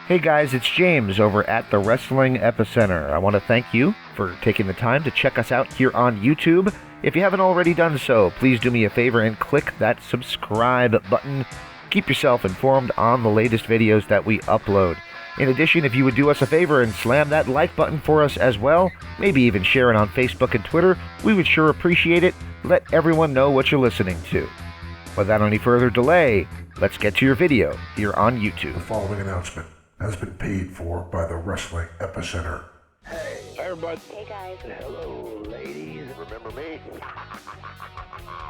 Hey guys, it's James over at the Wrestling Epicenter. I want to thank you for taking the time to check us out here on YouTube. If you haven't already done so, please do me a favor and click that subscribe button. Keep yourself informed on the latest videos that we upload. In addition, if you would do us a favor and slam that like button for us as well, maybe even share it on Facebook and Twitter, we would sure appreciate it. Let everyone know what you're listening to. Without any further delay, let's get to your video here on YouTube. The following announcement has been paid for by the Wrestling Epicenter. Hey, everybody. Hey, guys. Hello, ladies. Remember me?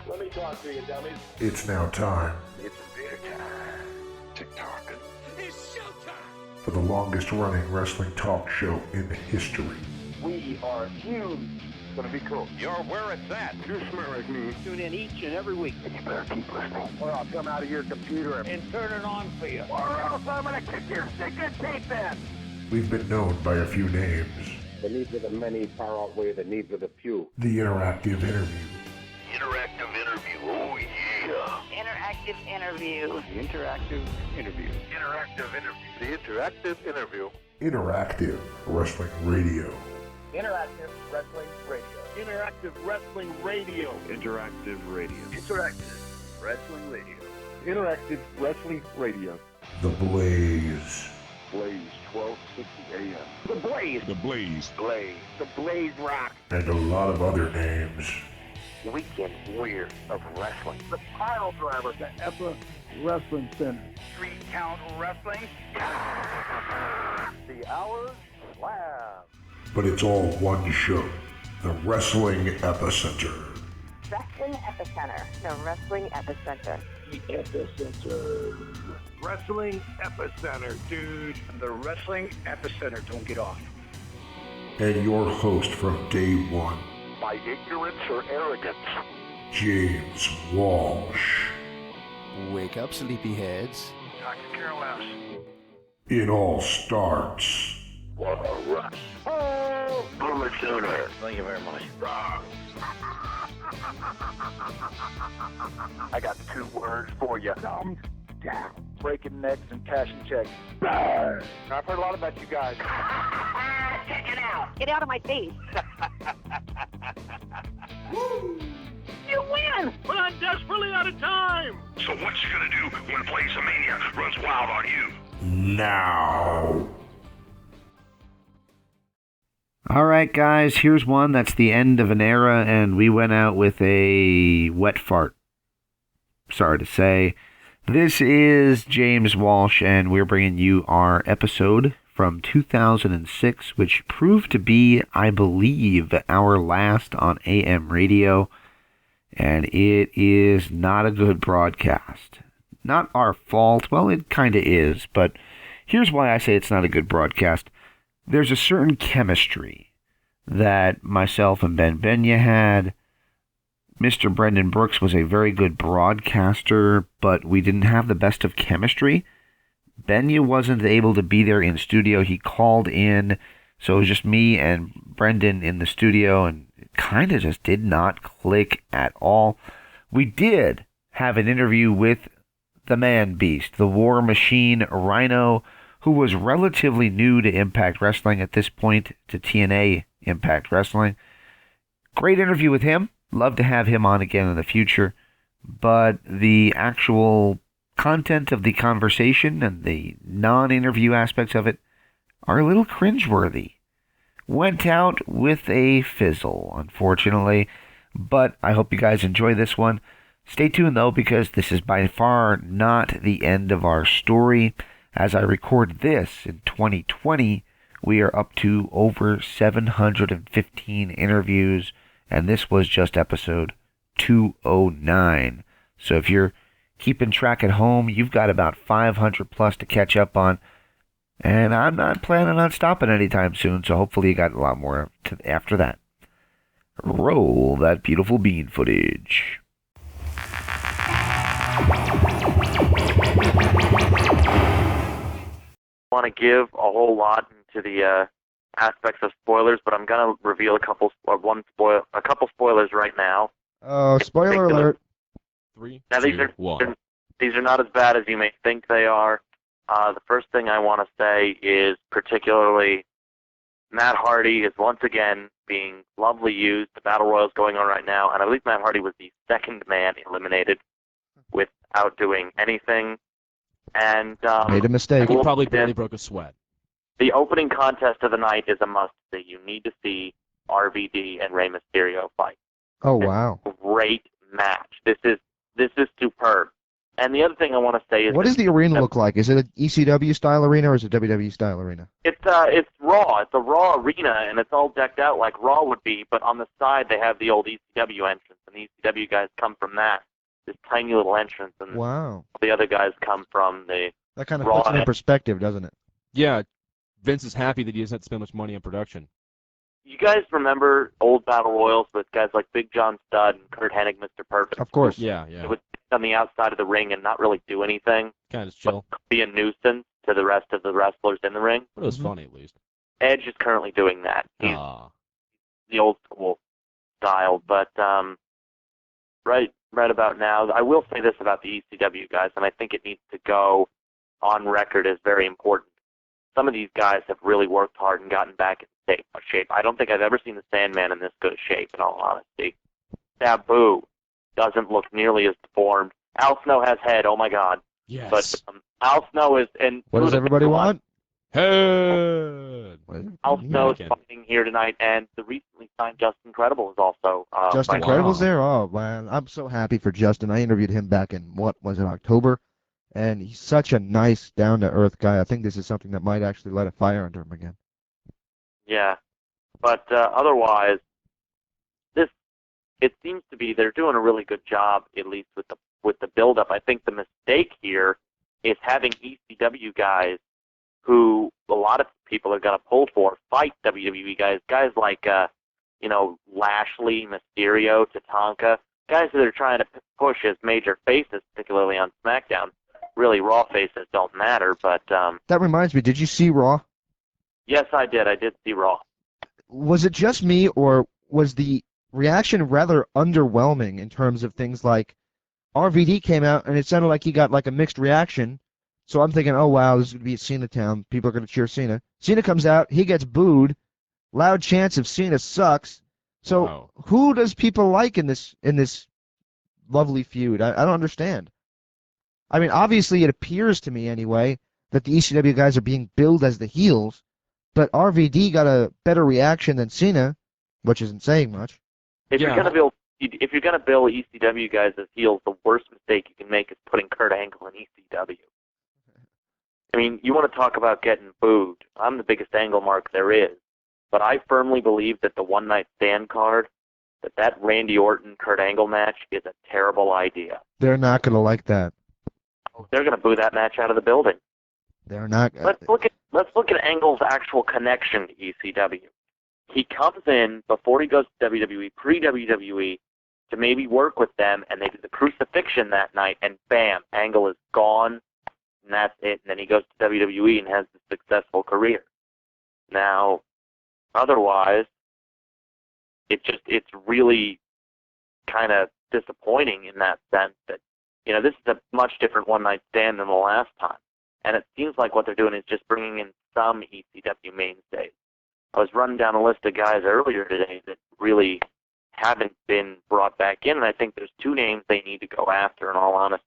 Let me talk to you, dummies. It's now time It's beer time. TikTok. It's showtime. for the longest running wrestling talk show in history. We are huge. It's gonna be cool. You're where it's at. You smell like me. Tune in each and every week. And you better keep listening, or I'll come out of your computer and turn it on for you. Or else I'm gonna kick your stinking tape in. We've been known by a few names. The needs of the many far outweigh the needs of the few. The Interactive Interview, Interactive interview. Oh, yeah. Interactive interview. The interactive interview. Interactive interview. The interactive interview. Interactive Wrestling Radio, Interactive Wrestling Radio. Interactive Wrestling Radio. Interactive Radio. Interactive Wrestling Radio. Interactive Wrestling Radio. The Blaze, Blaze 1260 AM. The Blaze. The Blaze. Blaze. The Blaze Rock. and a lot of other names. Weekend Warrior of Wrestling. The Pile Driver. The Epa Wrestling Center. 3 Count Wrestling. The Hours Lab. But it's all one show, the Wrestling Epicenter. Wrestling Epicenter. The Wrestling Epicenter. The Epicenter. Wrestling Epicenter, dude. The Wrestling Epicenter. Don't get off. And your host from day one, By ignorance or arrogance. James Walsh. Wake up, sleepyheads. Dr. Carol S. It all starts What a rush. Oh, Boomer Sooner. Thank you very much. I got 2 words for you. Thumbs down. Breaking necks and cashing checks. Burn. I've heard a lot about you guys. Check it out. Get out of my face. You win! But I'm desperately out of time. So what you gonna do when Blaze-a-mania runs wild on you? now. All right, guys, here's one that's the end of an era, and we went out with a wet fart. Sorry to say. This is James Walsh, and we're bringing you our episode from 2006, which proved to be, I believe, our last on AM radio, and it is not a good broadcast. Not our fault. Well, it kind of is, but here's why I say it's not a good broadcast. There's a certain chemistry that myself and Ben Benya had. Mr. Brendan Brooks was a very good broadcaster, but we didn't have the best of chemistry. Benya wasn't able to be there in studio. He called in, so it was just me and Brendan in the studio, and it kind of just did not click at all. We did have an interview with the man beast, the war machine, Rhino, who was relatively new to Impact Wrestling at this point, to TNA Impact Wrestling. Great interview with him. Love to have him on again in the future. But the actual content of the conversation and the non-interview aspects of it are a little cringeworthy. Went out with a fizzle, unfortunately. But I hope you guys enjoy this one. Stay tuned, though, because this is by far not the end of our story. As I record this in 2020, we are up to over 715 interviews, and this was just episode 209. So if you're keeping track at home, you've got about 500 plus to catch up on, and I'm not planning on stopping anytime soon, so hopefully you got a lot more after that. Roll that beautiful bean footage. Want to give a whole lot into the aspects of spoilers, but I'm gonna reveal a couple spoilers right now. Oh, spoiler alert! 3, Now 2, 1. these are not as bad as you may think they are. The first thing I want to say is particularly Matt Hardy is once again being lovely used. The Battle Royal is going on right now, and I believe Matt Hardy was the second man eliminated without doing anything. And Made a mistake. He probably barely broke a sweat. the opening contest of the night is a must-see. You need to see RVD and Rey Mysterio fight. Oh, wow. Great match. This is superb. And the other thing I want to say is, what does the arena look like? Is it an ECW style arena or is it a WWE style arena? It's Raw. It's a Raw arena, and it's all decked out like Raw would be. But on the side, they have the old ECW entrance, and the ECW guys come from that, this tiny little entrance, and wow. The other guys come from the that kind of Raw puts it in perspective, doesn't it? Yeah, Vince is happy that he doesn't have to spend much money on production. You guys remember old Battle Royals with guys like Big John Studd and Kurt Hennig, Mr. Perfect? Of course. Yeah. It would sit on the outside of the ring and not really do anything. Kind of chill. But be a nuisance to the rest of the wrestlers in the ring. But it was funny, at least. Edge is currently doing that. He's the old school style. But right about now, I will say this about the ECW guys, and I think it needs to go on record as very important. Some of these guys have really worked hard and gotten back in shape. I don't think I've ever seen the Sandman in this good a shape, in all honesty. Sabu doesn't look nearly as deformed. Al Snow has head, oh my God. Yes. But Al Snow is... And what does everybody want? Head! Al Snow is fighting here tonight, and the recently signed Justin Incredible is also... Justin Incredible's there? Oh, man. I'm so happy for Justin. I interviewed him back in, October? And he's such a nice, down-to-earth guy. I think this is something that might actually light a fire under him again. Yeah, but otherwise, it seems to be they're doing a really good job, at least with the build-up. I think the mistake here is having ECW guys who a lot of people are going to pull for fight WWE guys like Lashley, Mysterio, Tatanka, guys that are trying to push as major faces, particularly on SmackDown. Really, Raw faces don't matter, but that reminds me. Did you see Raw? Yes, I did. I did see Raw. Was it just me, or was the reaction rather underwhelming in terms of things like RVD came out and it sounded like he got like a mixed reaction? So I'm thinking, oh wow, this is going to be a Cena town. People are going to cheer Cena. Cena comes out, he gets booed. Loud chants of Cena sucks. So who does people like in this lovely feud? I don't understand. I mean, obviously it appears to me anyway that the ECW guys are being billed as the heels. But RVD got a better reaction than Cena, which isn't saying much. If you're gonna bill ECW guys as heels, the worst mistake you can make is putting Kurt Angle in ECW. I mean, you want to talk about getting booed. I'm the biggest Angle mark there is, but I firmly believe that the one night stand card, that Randy Orton Kurt Angle match is a terrible idea. They're not gonna like that. They're gonna boo that match out of the building. They're not. Let's look at Angle's actual connection to ECW. He comes in before he goes to WWE, pre-WWE, to maybe work with them, and they do the crucifixion that night, and bam, Angle is gone, and that's it. And then he goes to WWE and has a successful career. Now, otherwise, it's really kind of disappointing in that sense that, this is a much different one-night stand than the last time. And it seems like what they're doing is just bringing in some ECW mainstays. I was running down a list of guys earlier today that really haven't been brought back in, and I think there's two names they need to go after, in all honesty,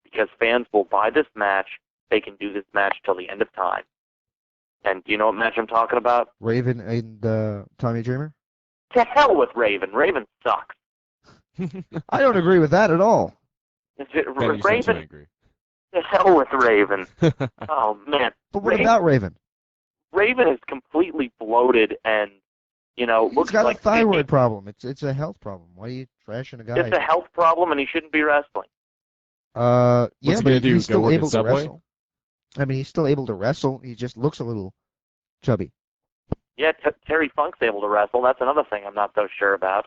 because fans will buy this match. They can do this match till the end of time. And do you know what match I'm talking about? Raven and Tommy Dreamer? To hell with Raven. Raven sucks. I don't agree with that at all. Raven. To hell with Raven. Oh, man. But what about Raven? Raven is completely bloated and, looks got like a thyroid problem. It's a health problem. Why are you trashing a guy? It's a health problem, and he shouldn't be wrestling. Yeah, but he's still able to wrestle. I mean, he's still able to wrestle. He just looks a little chubby. Yeah, Terry Funk's able to wrestle. That's another thing I'm not so sure about.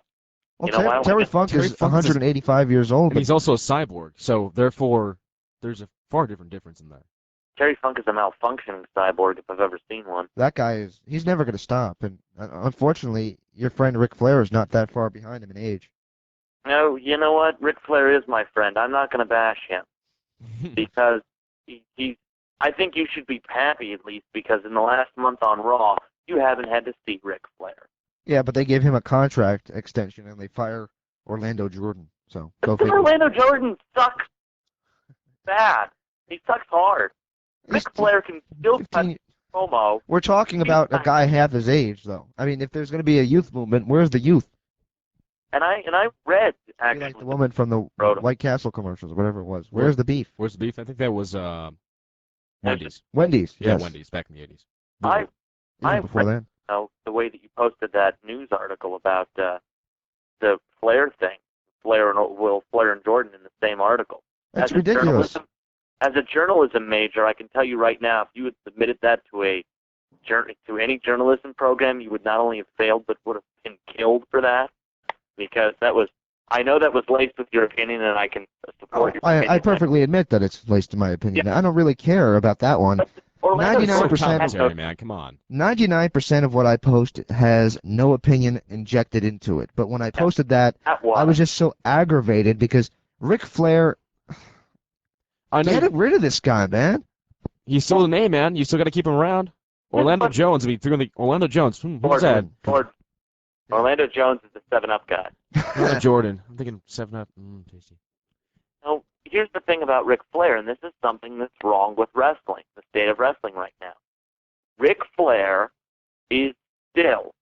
Well, Terry Funk is 185 years old. And he's also a cyborg, so therefore there's a far different difference in that. Terry Funk is a malfunctioning cyborg if I've ever seen one. That guy he's never going to stop. And unfortunately, your friend Ric Flair is not that far behind him in age. No, you know what? Ric Flair is my friend. I'm not going to bash him because he's I think you should be happy at least because in the last month on Raw, you haven't had to see Ric Flair. Yeah, but they gave him a contract extension and they fire Orlando Jordan. So go But figure. Orlando Jordan sucks bad. He sucks hard. Ric Flair can still cut promo. We're talking about a guy half his age, though. I mean, if there's going to be a youth movement, where's the youth? And I read actually Like the woman from the White Castle commercials, whatever it was. Where's the beef? Where's the beef? I think that was Wendy's. Wendy's, Yeah, yes. Wendy's back in the 80s. I before then. The way that you posted that news article about the Flair thing, Flair and Jordan in the same article. That's ridiculous. As a journalism major, I can tell you right now, if you had submitted that to any journalism program, you would not only have failed, but would have been killed for that, because I know that was laced with your opinion, and I can support your opinion. I perfectly admit that it's laced in my opinion. Yeah. I don't really care about that one. 99%, man, come on. 99% of what I post has no opinion injected into it. But when I posted that I was just so aggravated because Ric Flair. Get rid of this guy, man. He's still the name, man. You still got to keep him around. Orlando Jones. Orlando Jones. Who's that? Orlando Jones is the 7-Up guy. Jordan. I'm thinking 7-Up. Tasty. Now, here's the thing about Ric Flair, and this is something that's wrong with wrestling, the state of wrestling right now. Ric Flair is still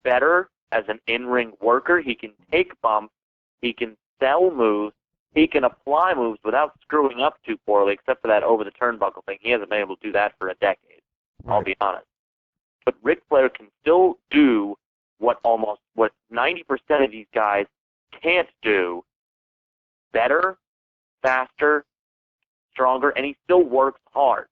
better as an in-ring worker. He can take bumps. He can sell moves. He can apply moves without screwing up too poorly, except for that over-the-turnbuckle thing. He hasn't been able to do that for a decade, I'll be honest. But Ric Flair can still do what 90% of these guys can't do better, faster, stronger, and he still works hard.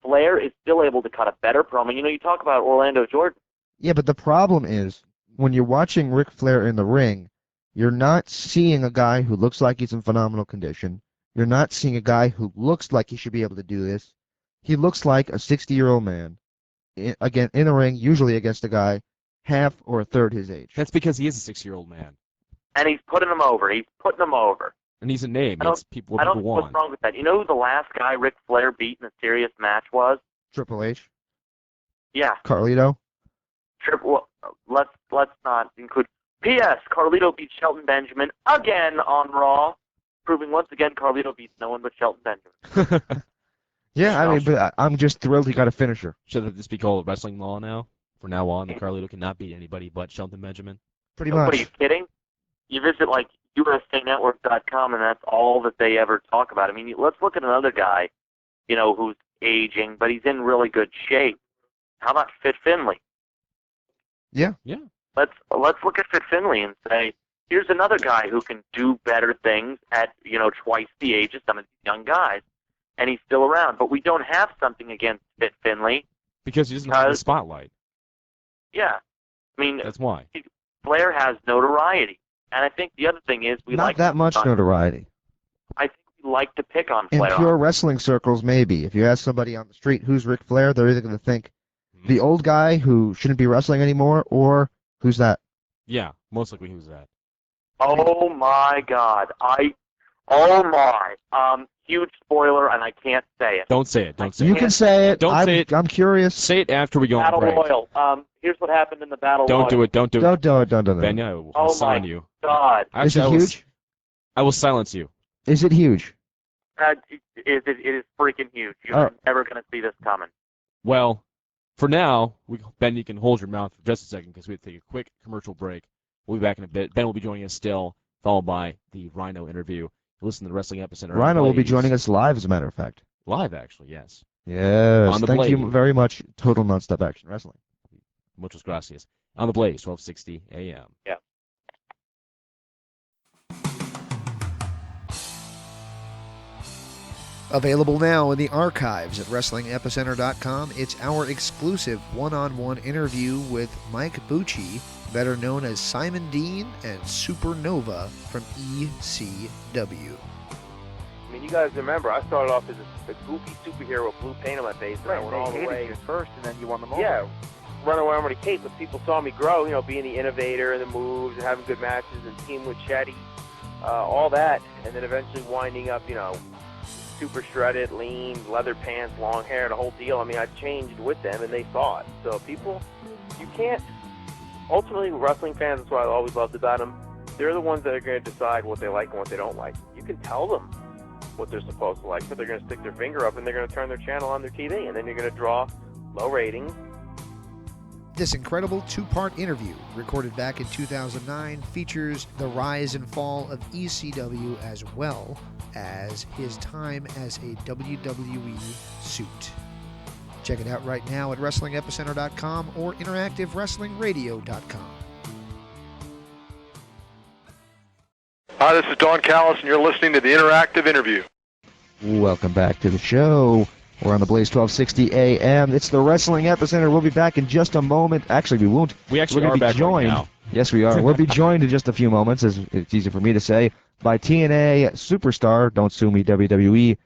Flair is still able to cut a better promo. You know, you talk about Orlando Jordan. Yeah, but the problem is, when you're watching Ric Flair in the ring, you're not seeing a guy who looks like he's in phenomenal condition. You're not seeing a guy who looks like he should be able to do this. He looks like a 60-year-old man, again, in the ring, usually against a guy half or a third his age. That's because he is a 6-year-old man. And he's putting him over. And he's a name. I don't know what's wrong with that. You know who the last guy Ric Flair beat in a serious match was? Triple H? Yeah. Carlito? Let's not include... P.S. Carlito beat Shelton Benjamin again on Raw, proving once again Carlito beats no one but Shelton Benjamin. Yeah, I mean, but I'm just thrilled he got a finisher. Should this be called wrestling law now? From now on, the Carlito cannot beat anybody but Shelton Benjamin? Pretty much. What, are you kidding? You visit, like, USANetwork.com, and that's all that they ever talk about. I mean, let's look at another guy, you know, who's aging, but he's in really good shape. How about Fit Finlay? Yeah. Yeah. Let's look at Fit Finlay and say, here's another guy who can do better things at, you know, twice the age of some of these young guys, and he's still around. But we don't have something against Fit Finlay. Because he doesn't have the spotlight. Yeah. I mean, that's why. Flair has notoriety. And I think the other thing is Not that much notoriety. I think we like to pick on In Flair. pure wrestling circles, maybe. If you ask somebody on the street who's Ric Flair, they're either going to think the old guy who shouldn't be wrestling anymore, or who's that? Yeah, most likely who's that. Oh my God! Huge spoiler, and I can't say it. Don't say it. Don't say it. You can say it. Don't say it. I'm curious. Say it after we go on break. Battle Royal. Here's what happened in the Battle Royal. Don't do it. Don't do it. Don't do it. Ben, I will silence you. God! Actually, Is it huge? I will silence you. Is it huge? It is freaking huge. You're never going to see this coming. Well, for now, Ben, you can hold your mouth for just a second because we have to take a quick commercial break. We'll be back in a bit. Ben will be joining us still, followed by the Rhino interview. Listen to the Wrestling Epicenter. Rhino will be joining us live, as a matter of fact. Live, actually, yes. Yes. On the Thank Blaze. you very much, Total Nonstop Action Wrestling. Muchas gracias. On the Blaze, 1260 a.m. Yeah. Available now in the archives at WrestlingEpicenter.com, it's our exclusive one-on-one interview with Mike Bucci, better known as Simon Dean and Supernova from ECW. I mean, you guys remember, I started off as a goofy superhero with blue paint on my face, and I went all the way. You first, and then you won the moment. Yeah, running around with a cape, but people saw me grow, you know, being the innovator and the moves and having good matches and team with Chetty, all that, and then eventually winding up, you know, super shredded, lean, leather pants, long hair, the whole deal. I mean, I changed with them, and they saw it. So people, you can't. Ultimately, wrestling fans, that's what I always loved about them. They're the ones that are going to decide what they like and what they don't like. You can tell them what they're supposed to like, but they're going to stick their finger up and they're going to turn their channel on their TV, and then you're going to draw low ratings. This incredible two-part interview, recorded back in 2009, features the rise and fall of ECW as well as his time as a WWE suit. Check it out right now at WrestlingEpicenter.com or InteractiveWrestlingRadio.com. Hi, this is Don Callis, and you're listening to the Interactive Interview. Welcome back to the show. We're on the Blaze 1260 AM. It's the Wrestling Epicenter. We'll be back in just a moment. Actually, we won't. We actually We're are gonna be back joined. right now. Yes, we are. We'll be joined in just a few moments, as it's easy for me to say, by TNA superstar, don't sue me, WWE,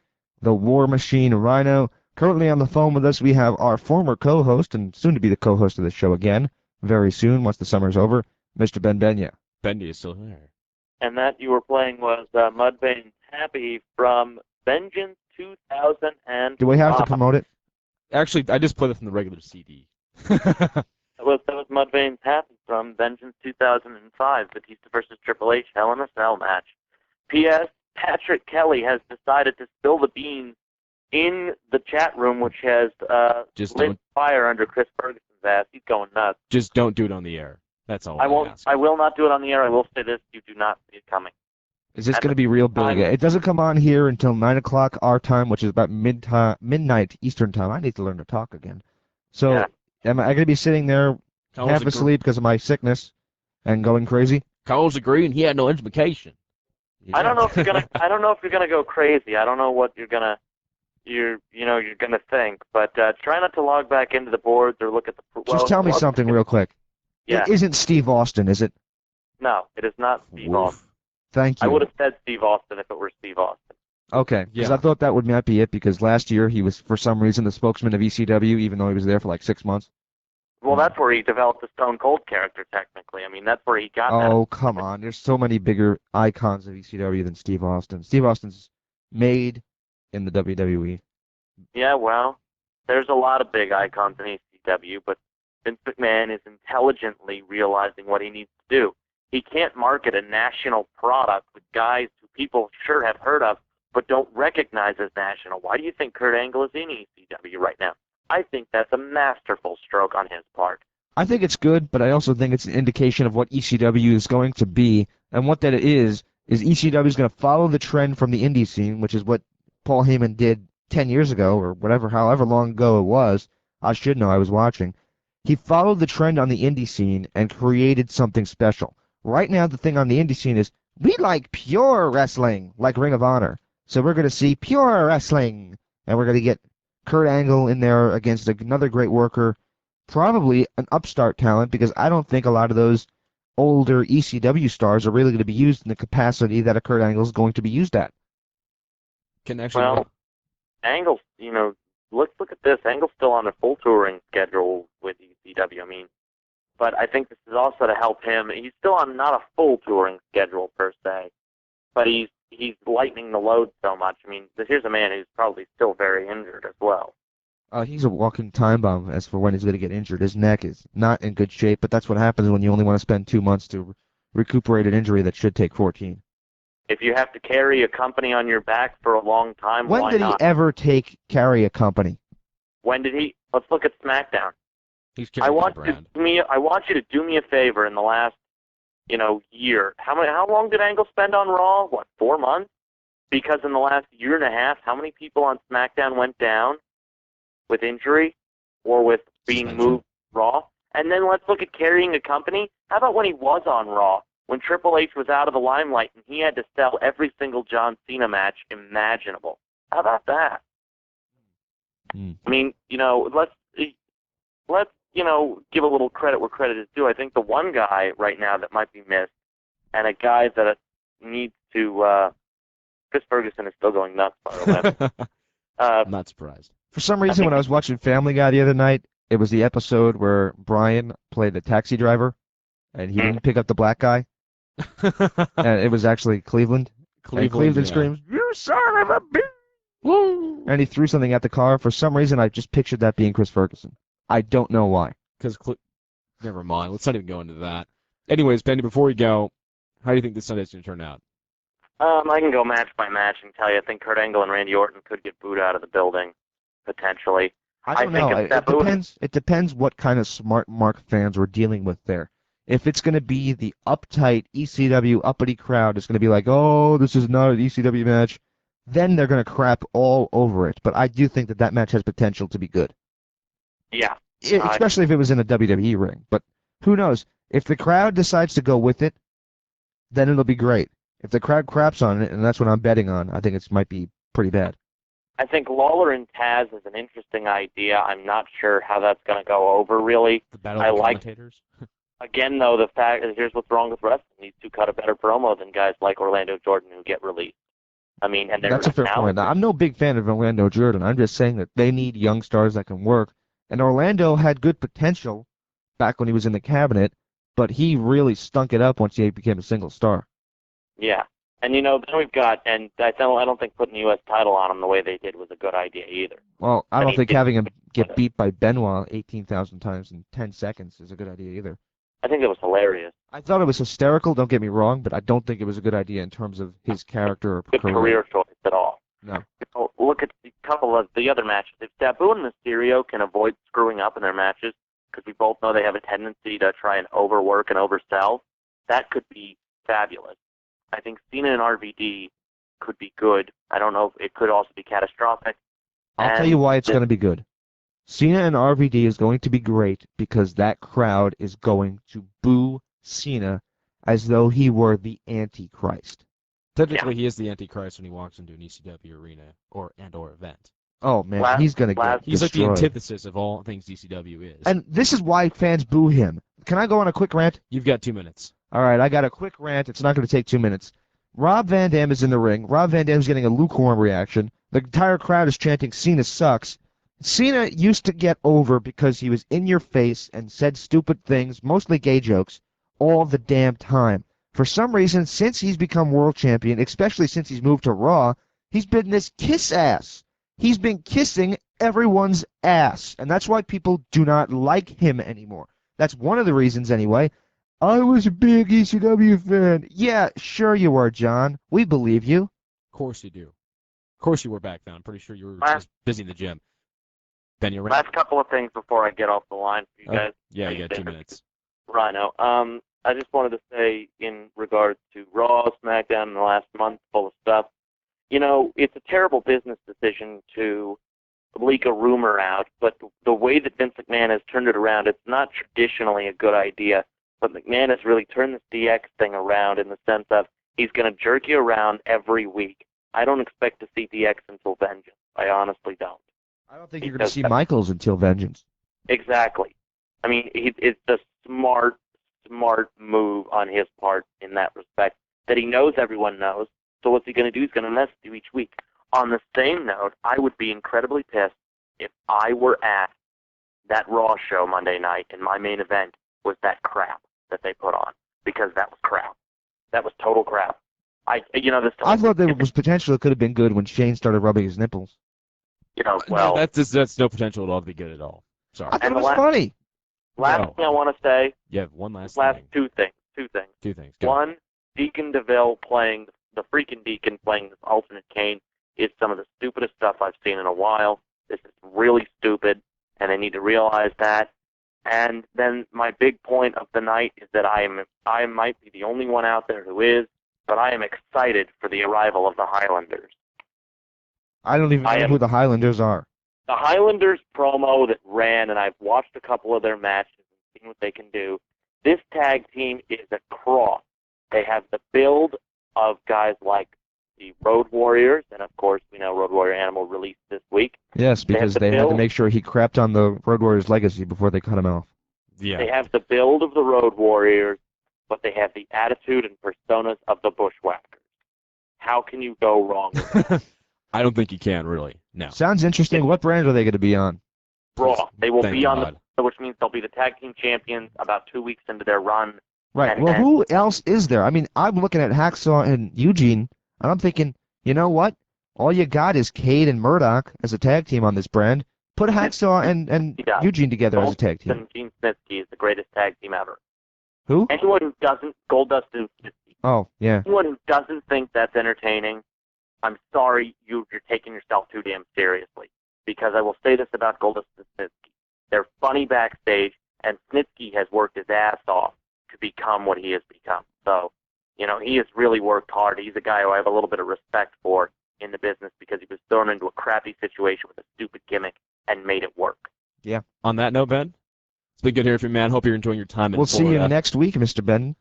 the War Machine Rhino. Currently on the phone with us, we have our former co-host, and soon to be the co-host of the show again, very soon, once the summer's over, Mr. Ben Benya. Bendy is still here. And that you were playing was Mudvayne's Happy from Vengeance 2000. Do we have to promote it? Actually, I just played it from the regular CD. That was Mudvayne's Happy from Vengeance 2005, Batista versus Triple H Hell in a Cell match. P.S. Patrick Kelly has decided to spill the beans in the chat room, which has lit fire under Chris Ferguson's ass. He's going nuts. Just don't do it on the air. That's all. I won't. Ask. I will not do it on the air. I will say this: you do not see it coming. Is this going to be real big? It doesn't come on here until 9 o'clock our time, which is about midnight Eastern time. I need to learn to talk again. So, Yeah. am I going to be sitting there half asleep because of my sickness and going crazy? Cole's agreeing he had no implication. Yeah. I don't know if you're gonna. I don't know if you're gonna go crazy. I don't know what you're gonna. You're gonna think. But try not to log back into the boards or look at the. Just tell me something real quick. Yeah. It isn't Steve Austin, is it? No, it is not Steve Austin. Thank you. I would have said Steve Austin if it were Steve Austin. Okay, because I thought that would not be it, because last year he was, for some reason, the spokesman of ECW, even though he was there for like 6 months. Well, that's where he developed the Stone Cold character, technically. I mean, that's where he got that. Oh, come on. There's so many bigger icons of ECW than Steve Austin. Steve Austin's made in the WWE. Yeah, well, there's a lot of big icons in ECW, but Vince McMahon is intelligently realizing what he needs to do. He can't market a national product with guys who people sure have heard of but don't recognize as national. Why do you think Kurt Angle is in ECW right now? I think that's a masterful stroke on his part. I think it's good, but I also think it's an indication of what ECW is going to be, and what that is ECW is going to follow the trend from the indie scene, which is what Paul Heyman did 10 years ago, or whatever, however long ago it was. I should know, I was watching. He followed the trend on the indie scene and created something special. Right now, the thing on the indie scene is, we like pure wrestling, like Ring of Honor. So we're going to see pure wrestling, and we're going to get Kurt Angle in there against another great worker, probably an upstart talent, because I don't think a lot of those older ECW stars are really going to be used in the capacity that a Kurt Angle is going to be used at. Well, Angle's, let's look at this. Angle's still on a full touring schedule with ECW. I mean, but I think this is also to help him. He's still on not a full touring schedule per se, but he's lightening the load so much. I mean, here's a man who's probably still very injured as well. He's a walking time bomb as for when he's going to get injured. His neck is not in good shape, but that's what happens when you only want to spend 2 months to recuperate an injury that should take 14. If you have to carry a company on your back for a long time, When why did not? he ever carry a company? When did he? Let's look at SmackDown. He's I want you to do me a favor in the last, year. How long did Angle spend on Raw? What, 4 months? Because in the last year and a half, how many people on SmackDown went down with injury or with being moved Raw? And then let's look at carrying a company. How about when he was on Raw, when Triple H was out of the limelight and he had to sell every single John Cena match imaginable? How about that? I mean, let's give a little credit where credit is due. I think the one guy right now that might be missed, and a guy that needs to, Chris Ferguson is still going nuts, by the way. I'm not surprised. For some reason, when I was watching Family Guy the other night, it was the episode where Brian played a taxi driver, and he didn't pick up the black guy. And it was actually Cleveland. And Cleveland yeah. screams, "You son of a bitch!" Woo! and he threw something at the car. For some reason, I just pictured that being Chris Ferguson. I don't know why. Because never mind. Let's not even go into that. Anyways, Benny, before we go, how do you think this Sunday's going to turn out? I can go match by match and tell you I think Kurt Angle and Randy Orton could get booed out of the building, potentially. I don't know. It depends what kind of smart mark fans we're dealing with there. If it's going to be the uptight ECW uppity crowd, it's going to be like, oh, this is not an ECW match, then they're going to crap all over it. But I do think that that match has potential to be good. Yeah. Especially if it was in a WWE ring. But who knows? If the crowd decides to go with it, then it'll be great. If the crowd craps on it, and that's what I'm betting on, I think it might be pretty bad. I think Lawler and Taz is an interesting idea. I'm not sure how that's going to go over, really. The battle of the commentators? Again, though, the fact is, here's what's wrong with wrestling. These two cut a better promo than guys like Orlando Jordan who get released. I mean, and That's a fair point. Now, I'm no big fan of Orlando Jordan. I'm just saying that they need young stars that can work. And Orlando had good potential back when he was in the cabinet, but he really stunk it up once he became a single star. Yeah. And, then we've got, and I don't think putting the U.S. title on him the way they did was a good idea either. Well, I don't think having him get beat by Benoit 18,000 times in 10 seconds is a good idea either. I think it was hilarious. I thought it was hysterical, don't get me wrong, but I don't think it was a good idea in terms of his character or Good career choice at all. No. Look at a couple of the other matches. If Sabu and Mysterio can avoid screwing up in their matches, because we both know they have a tendency to try and overwork and oversell, that could be fabulous. I think Cena and RVD could be good. I don't know if it could also be catastrophic. I'll tell you why it's going to be good. Cena and RVD is going to be great because that crowd is going to boo Cena as though he were the Antichrist. Technically, he is the Antichrist when he walks into an ECW arena or event. Oh, man, he's going to get He's destroyed. like the antithesis of all things ECW is. And this is why fans boo him. Can I go on a quick rant? You've got 2 minutes. All right, I got a quick rant. It's not going to take 2 minutes. Rob Van Dam is in the ring. Rob Van Dam is getting a lukewarm reaction. The entire crowd is chanting, Cena sucks. Cena used to get over because he was in your face and said stupid things, mostly gay jokes, all the damn time. For some reason, since he's become world champion, especially since he's moved to Raw, he's been this kiss ass. He's been kissing everyone's ass, and that's why people do not like him anymore. That's one of the reasons, anyway. I was a big ECW fan. Yeah, sure you were, John. We believe you. Of course you do. Of course you were back then. I'm pretty sure you were just busy in the gym. Ben, you ready? Last couple of things before I get off the line for you guys. Yeah, you got 2 minutes. Rhino. I just wanted to say in regards to Raw, SmackDown, in the last month, full of stuff, it's a terrible business decision to leak a rumor out, but the way that Vince McMahon has turned it around, it's not traditionally a good idea, but McMahon has really turned this DX thing around in the sense of he's going to jerk you around every week. I don't expect to see DX until Vengeance. I honestly don't. I don't think you're going to see Michaels until Vengeance. Exactly. I mean, it's a smart move on his part in that respect, that he knows everyone knows. So what's he going to do? He's going to mess with you each week. On the same note, I would be incredibly pissed if I were at that Raw show Monday night and my main event was that crap that they put on, because that was crap. That was total crap. I thought there was potential. It could have been good when Shane started rubbing his nipples. Well, that's no potential at all to be good at all. Sorry. I thought it was funny. Last thing I want to say. Yeah, one last thing. Two things. Two things. Go. One, Deacon DeVille playing the freaking Deacon playing this alternate Kane is some of the stupidest stuff I've seen in a while. This is really stupid, and I need to realize that. And then my big point of the night is that I might be the only one out there who is, but I am excited for the arrival of the Highlanders. I don't even know who the Highlanders are. The Highlanders promo that ran, and I've watched a couple of their matches and seen what they can do. This tag team is a cross. They have the build of guys like the Road Warriors, and of course we know Road Warrior Animal released this week. Yes, because they had to make sure he crapped on the Road Warriors legacy before they cut him off. Yeah. They have the build of the Road Warriors, but they have the attitude and personas of the Bushwhackers. How can you go wrong with that? I don't think you can, really. No. Sounds interesting. What brand are they going to be on? Raw. They will Thank be on God. which means they'll be the tag team champions about 2 weeks into their run. Right. Well, who else is there? I mean, I'm looking at Hacksaw and Eugene, and I'm thinking, you know what? All you got is Cade and Murdoch as a tag team on this brand. Put Hacksaw and Eugene together as a tag team. And Gene Snitsky is the greatest tag team ever. Who? Anyone who doesn't, Goldust and Snitsky. Oh, yeah. Anyone who doesn't think that's entertaining, I'm sorry, you're taking yourself too damn seriously. Because I will say this about Goldust and Snitsky. They're funny backstage, and Snitsky has worked his ass off to become what he has become. So, he has really worked hard. He's a guy who I have a little bit of respect for in the business because he was thrown into a crappy situation with a stupid gimmick and made it work. Yeah. On that note, Ben, it's been good hearing from you, man. Hope you're enjoying your time in We'll Florida. see you next week, Mr. Ben.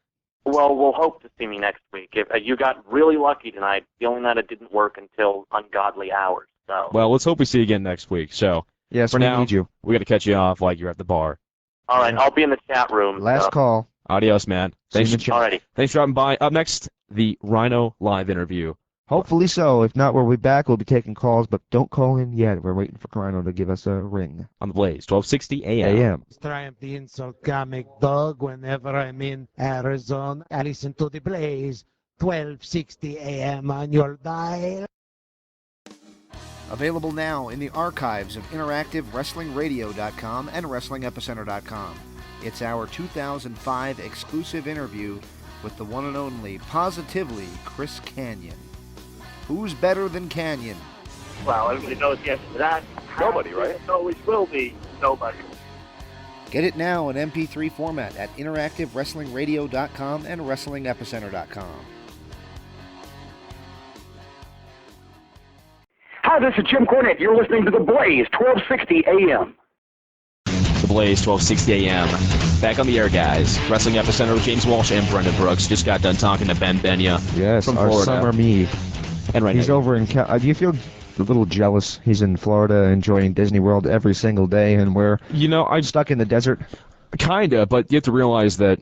Well, we'll hope to see me next week. If you got really lucky tonight, the only night it didn't work until ungodly hours. So. Well, let's hope we see you again next week. So, yes, for we now, need you. We got to catch you off like you're at the bar. All right, I'll be in the chat room. Last call. Adios, man. Thanks. Alrighty. Thanks for dropping by. Up next, the Rhino live interview. Hopefully so. If not, we'll be back. We'll be taking calls, but don't call in yet. We're waiting for Rhino to give us a ring. On the Blaze, 1260 a.m. Triumph the insult comic dog whenever I'm in Arizona. I listen to the Blaze, 1260 a.m. on your dial. Available now in the archives of InteractiveWrestlingRadio.com and WrestlingEpicenter.com. It's our 2005 exclusive interview with the one and only, positively, Chris Kanyon. Who's better than Kanyon? Well, everybody knows the answer to that. Nobody, right? It always will be nobody. Get it now in MP3 format at InteractiveWrestlingRadio.com and WrestlingEpicenter.com. Hi, this is Jim Cornette. You're listening to The Blaze, 1260 a.m. The Blaze, 1260 a.m. Back on the air, guys. Wrestling Epicenter with James Walsh and Brendan Brooks. Just got done talking to Ben Benya Yes, from our Florida. summer me. And right He's now, over in do you feel a little jealous? He's in Florida enjoying Disney World every single day, and we're I'm stuck in the desert. Kinda, but you have to realize that,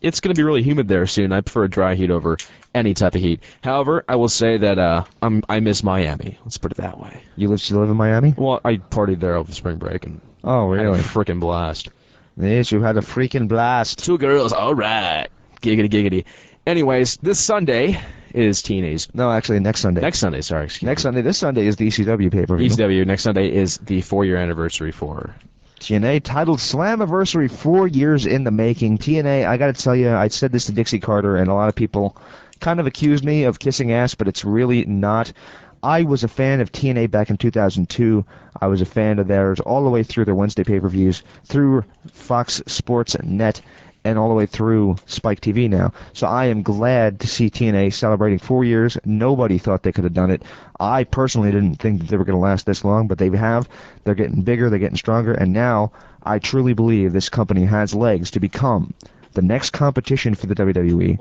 it's going to be really humid there soon. I prefer dry heat over any type of heat. However, I will say that I miss Miami. Let's put it that way. You still live in Miami? Well, I partied there over spring break and Oh, really? had a frickin' blast. Yes, you had a freaking blast. 2 girls, all right. Giggity, giggity. Anyways, this Sunday is TNA's. No, actually, next Sunday. Next Sunday, sorry. Excuse Next Sunday. This Sunday is the ECW pay-per-view. ECW. Next Sunday is the 4-year anniversary for TNA titled Slammiversary, 4 years in the making. TNA, I got to tell you, I said this to Dixie Carter, and a lot of people kind of accused me of kissing ass, but it's really not. I was a fan of TNA back in 2002. I was a fan of theirs all the way through their Wednesday pay-per-views, through Fox Sports Net, and all the way through Spike TV now. So I am glad to see TNA celebrating 4 years. Nobody thought they could have done it. I personally didn't think that they were going to last this long, but they have. They're getting bigger, they're getting stronger, and now I truly believe this company has legs to become the next competition for the WWE,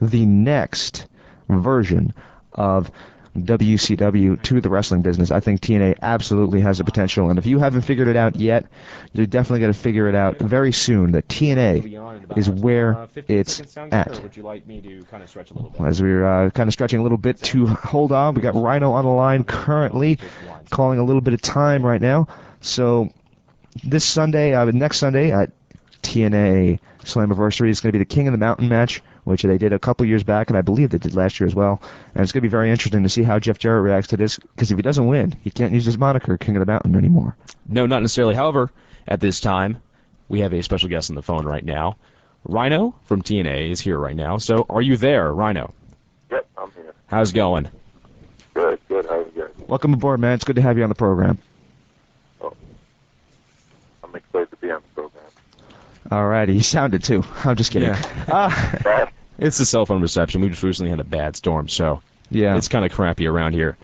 the next version of WCW to the wrestling business. I think TNA absolutely has the potential, and if you haven't figured it out yet, you're definitely going to figure it out very soon, that TNA is where it's at. Would you like me to kind of stretch a little bit? As we're kind of stretching a little bit to hold on, we got Rhino on the line currently, calling a little bit of time right now. So this Sunday, next Sunday at TNA Slammiversary is going to be the King of the Mountain match, which they did a couple years back, and I believe they did last year as well. And it's going to be very interesting to see how Jeff Jarrett reacts to this, because if he doesn't win, he can't use his moniker King of the Mountain anymore. No, not necessarily. However, at this time, we have a special guest on the phone right now. Rhino from TNA is here right now. So are you there, Rhino? Yep, I'm here. How's it going? Good. How are you guys? Welcome aboard, man. It's good to have you on the program. Oh, I'm excited to be on the program. Alrighty, you sounded too. I'm just kidding. Yeah. It's the cell phone reception. We just recently had a bad storm, so yeah, it's kind of crappy around here.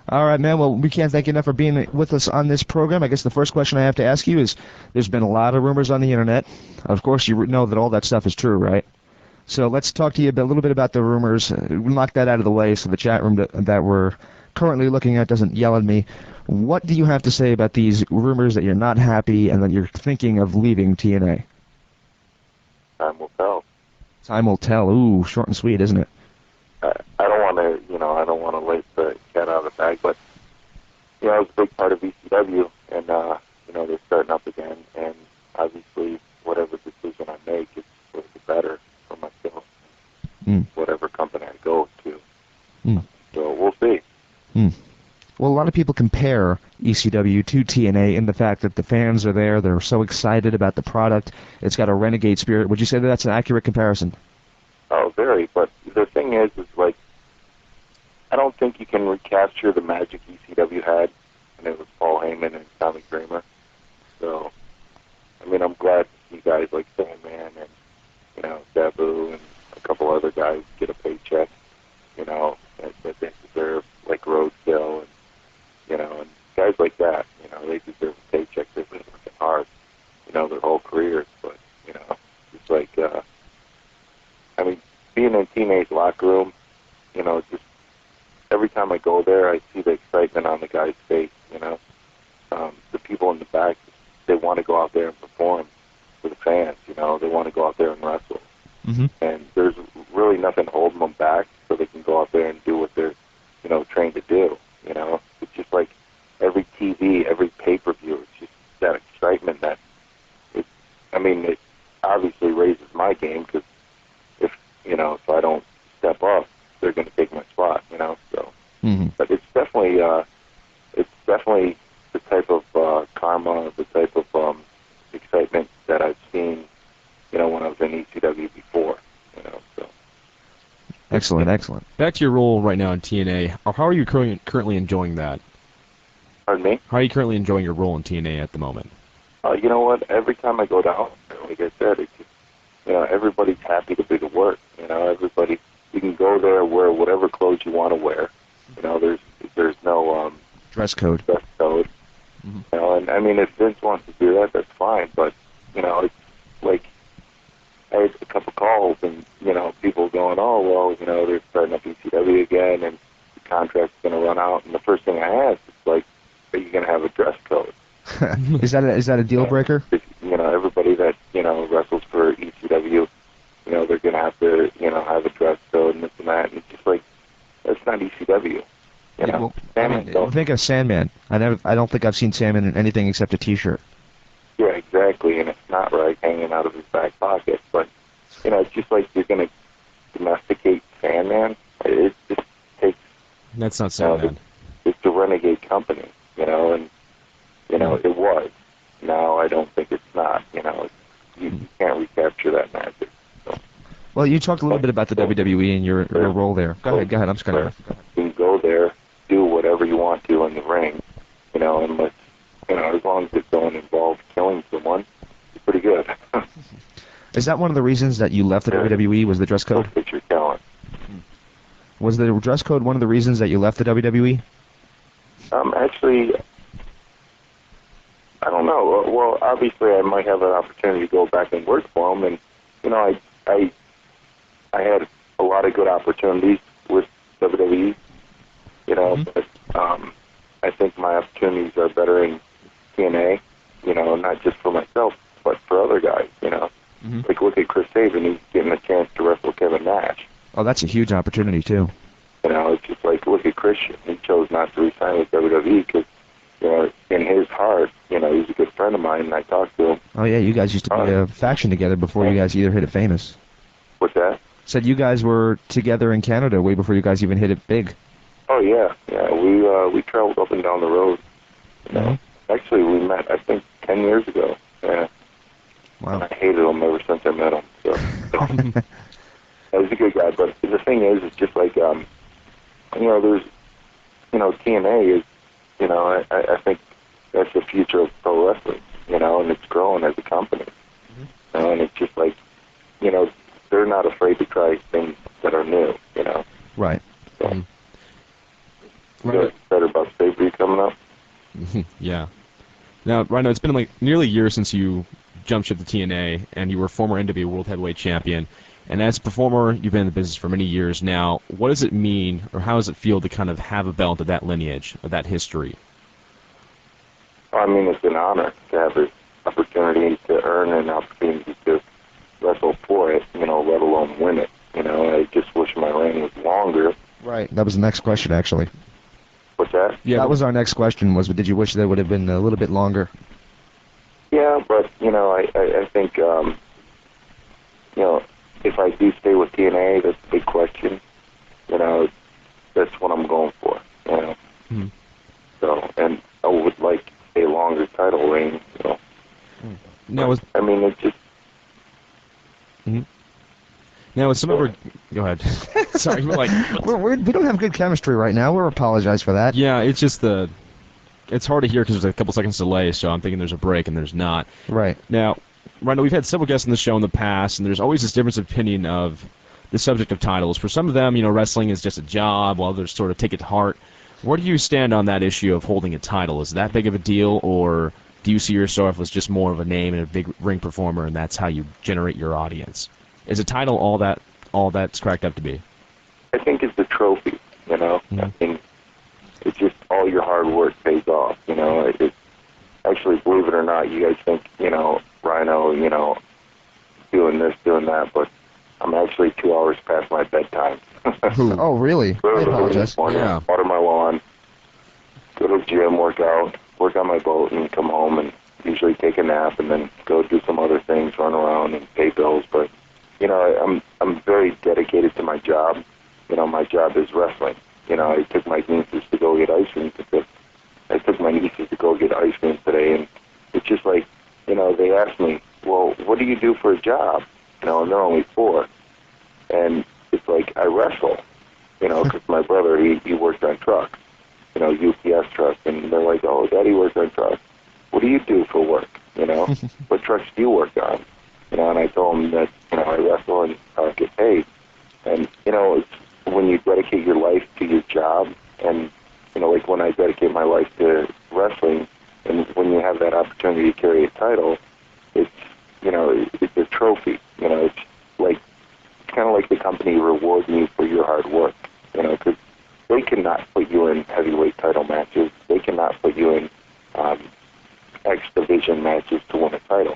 All right, man. Well, we can't thank you enough for being with us on this program. I guess the first question I have to ask you is, there's been a lot of rumors on the internet. Of course, you know that all that stuff is true, right? So let's talk to you a little bit about the rumors. We'll knock that out of the way so the chat room that we're currently looking at doesn't yell at me. What do you have to say about these rumors that you're not happy and that you're thinking of leaving TNA? Time will tell. Time will tell. Ooh, short and sweet, isn't it? I don't want to, I don't want to let the cat out of the bag, but, I was a big part of ECW, and, they're starting up again, and obviously whatever decision I make is for the better for myself, whatever company I go to. So we'll see. people compare ECW to TNA in the fact that the fans are there, they're so excited about the product, it's got a renegade spirit. Would you say that that's an accurate comparison? Oh, very. But the thing is like, I don't think you can recapture the magic ECW had, and it was Paul Heyman and Tommy Dreamer. So, I mean, I'm glad to see guys like Sandman and, you know, Sabu and a couple other guys get a paycheck, you know, that they deserve, like Roadkill and, you know, and guys like that, you know, they deserve a paycheck. They've been working hard, you know, their whole careers. But, you know, it's like, I mean, being in TNA's locker room, you know, just every time I go there, I see the excitement on the guy's face, you know. The people in the back, they want to go out there and perform for the fans, you know. They want to go out there and wrestle. And there's really nothing holding them back, so they can go out there and do what they're, you know, trained to do, you know. It's just like every TV, every pay-per-view, it's just that excitement that, it obviously raises my game, because if I don't step up, they're going to take my spot, you know. So, but it's definitely the type of karma, the type of excitement that I've seen, you know, when I was in ECW before, you know. So. Excellent. Back to your role right now in TNA. How are you currently enjoying that? Pardon me? How are you currently enjoying your role in TNA at the moment? You know what? Every time I go down, like I said, it's just, you know, everybody's happy to be to work. You know, everybody, you can go there, wear whatever clothes you want to wear. You know, there's no dress code. You know, and I mean, if Vince wants to do that, that's fine. But you know, it's like I had a couple calls, and you know, people going, "Oh, well, you know, they're starting up ECW again, and the contract's going to run out." And the first thing I asked is like, "Are you going to have a dress code?" Is that a deal breaker? You know, everybody that, you know, wrestles for ECW, you know, they're going to have to, you know, have a dress code and this and that. And it's just like, that's not ECW. You know? Well, think of Sandman. I don't think I've seen Sandman in anything except a T-shirt. Yeah, exactly. And it's not right hanging out of his back pocket. But, you know, it's just like you're going to domesticate Sandman. It just takes... That's not Sandman. It's a renegade company, you know, and, you know, it was. Now I don't think it's not, you know. You can't recapture that magic. So. Well, you talked a little bit about the WWE and your role there. Go ahead. I'm just going to... You can go there, do whatever you want to in the ring, you know, unless, you know, as long as it don't involve killing someone, it's pretty good. Is that one of the reasons that you left the WWE, was the dress code? It's your talent. Was the dress code one of the reasons that you left the WWE? Actually, I don't know. Well, obviously, I might have an opportunity to go back and work for them, and you know, I had a lot of good opportunities with WWE. You know, but I think my opportunities are better in TNA. You know, not just for myself, but for other guys. You know, like look at Chris Sabin; he's getting a chance to wrestle Kevin Nash. Oh, that's a huge opportunity too. You know, it's just like look at Christian; he chose not to resign with WWE because, you know, in his heart, you know, he's a good friend of mine, and I talked to him. Oh, yeah, you guys used to be a faction together before you guys either hit it famous. What's that? Said you guys were together in Canada way before you guys even hit it big. Oh, yeah. We traveled up and down the road. You know? Actually, we met, I think, 10 years ago. Yeah. Wow. I hated him ever since I met him. So. He was a good guy, but the thing is, it's just like, you know, there's, you know, TNA is, you know, I think that's the future of pro wrestling, you know, and it's growing as a company. You know, and it's just like, you know, they're not afraid to try things that are new, you know. Right. So, you better about Savory coming up? Yeah. Now, Rhino, it's been like nearly a year since you jumped ship to TNA, and you were former NWA World Heavyweight Champion. And as a performer, you've been in the business for many years now. What does it mean, or how does it feel to kind of have a belt of that lineage, of that history? I mean, it's an honor to have this opportunity to earn an opportunity to wrestle for it, you know, let alone win it. You know, I just wish my reign was longer. Right. That was the next question, actually. What's that? Yeah, that was our next question, was did you wish that would have been a little bit longer? Yeah, but, you know, I think, you know, if I do stay with TNA, that's a big question. You know, that's what I'm going for, you know. So, and I would like a longer title reign. So, now, I mean, it just. Now, with some of our... Go ahead. Sorry, we're like... we don't have good chemistry right now. We'll apologize for that. Yeah, it's just the... It's hard to hear because there's a couple seconds delay, so I'm thinking there's a break, and there's not. Right. Now, Rhino, we've had several guests on the show in the past, and there's always this difference of opinion of the subject of titles. For some of them, wrestling is just a job, while others sort of take it to heart. Where do you stand on that issue of holding a title? Is that big of a deal, or do you see yourself as just more of a name and a big ring performer, and that's how you generate your audience? Is a title all that's cracked up to be? I think it's the trophy, I think it's just all your hard work pays off, It's actually, believe it or not, you guys think, Rhino, doing this, doing that, but I'm actually 2 hours past my bedtime. Oh, really? I apologize. Yeah. Water my lawn, go to the gym, work on my boat, and come home and usually take a nap and then go do some other things, run around and pay bills, but I'm very dedicated to my job. My job is wrestling. I took my nieces to go get ice cream. I took my nieces to go get ice cream today, and it's just like, they asked me, well, what do you do for a job? And they're only 4. And it's like, I wrestle, because my brother, he worked on trucks, UPS trucks, and they're like, oh, Daddy works on trucks. What do you do for work? What trucks do you work on? And I told them that, I wrestle and get paid. And, it's when you dedicate your life to your job, and, like when I dedicate my life to wrestling, and when you have that opportunity to carry a title, it's, it's a trophy. It's like, it's kind of like the company rewarding you for your hard work, because they cannot put you in heavyweight title matches. They cannot put you in X division matches to win a title.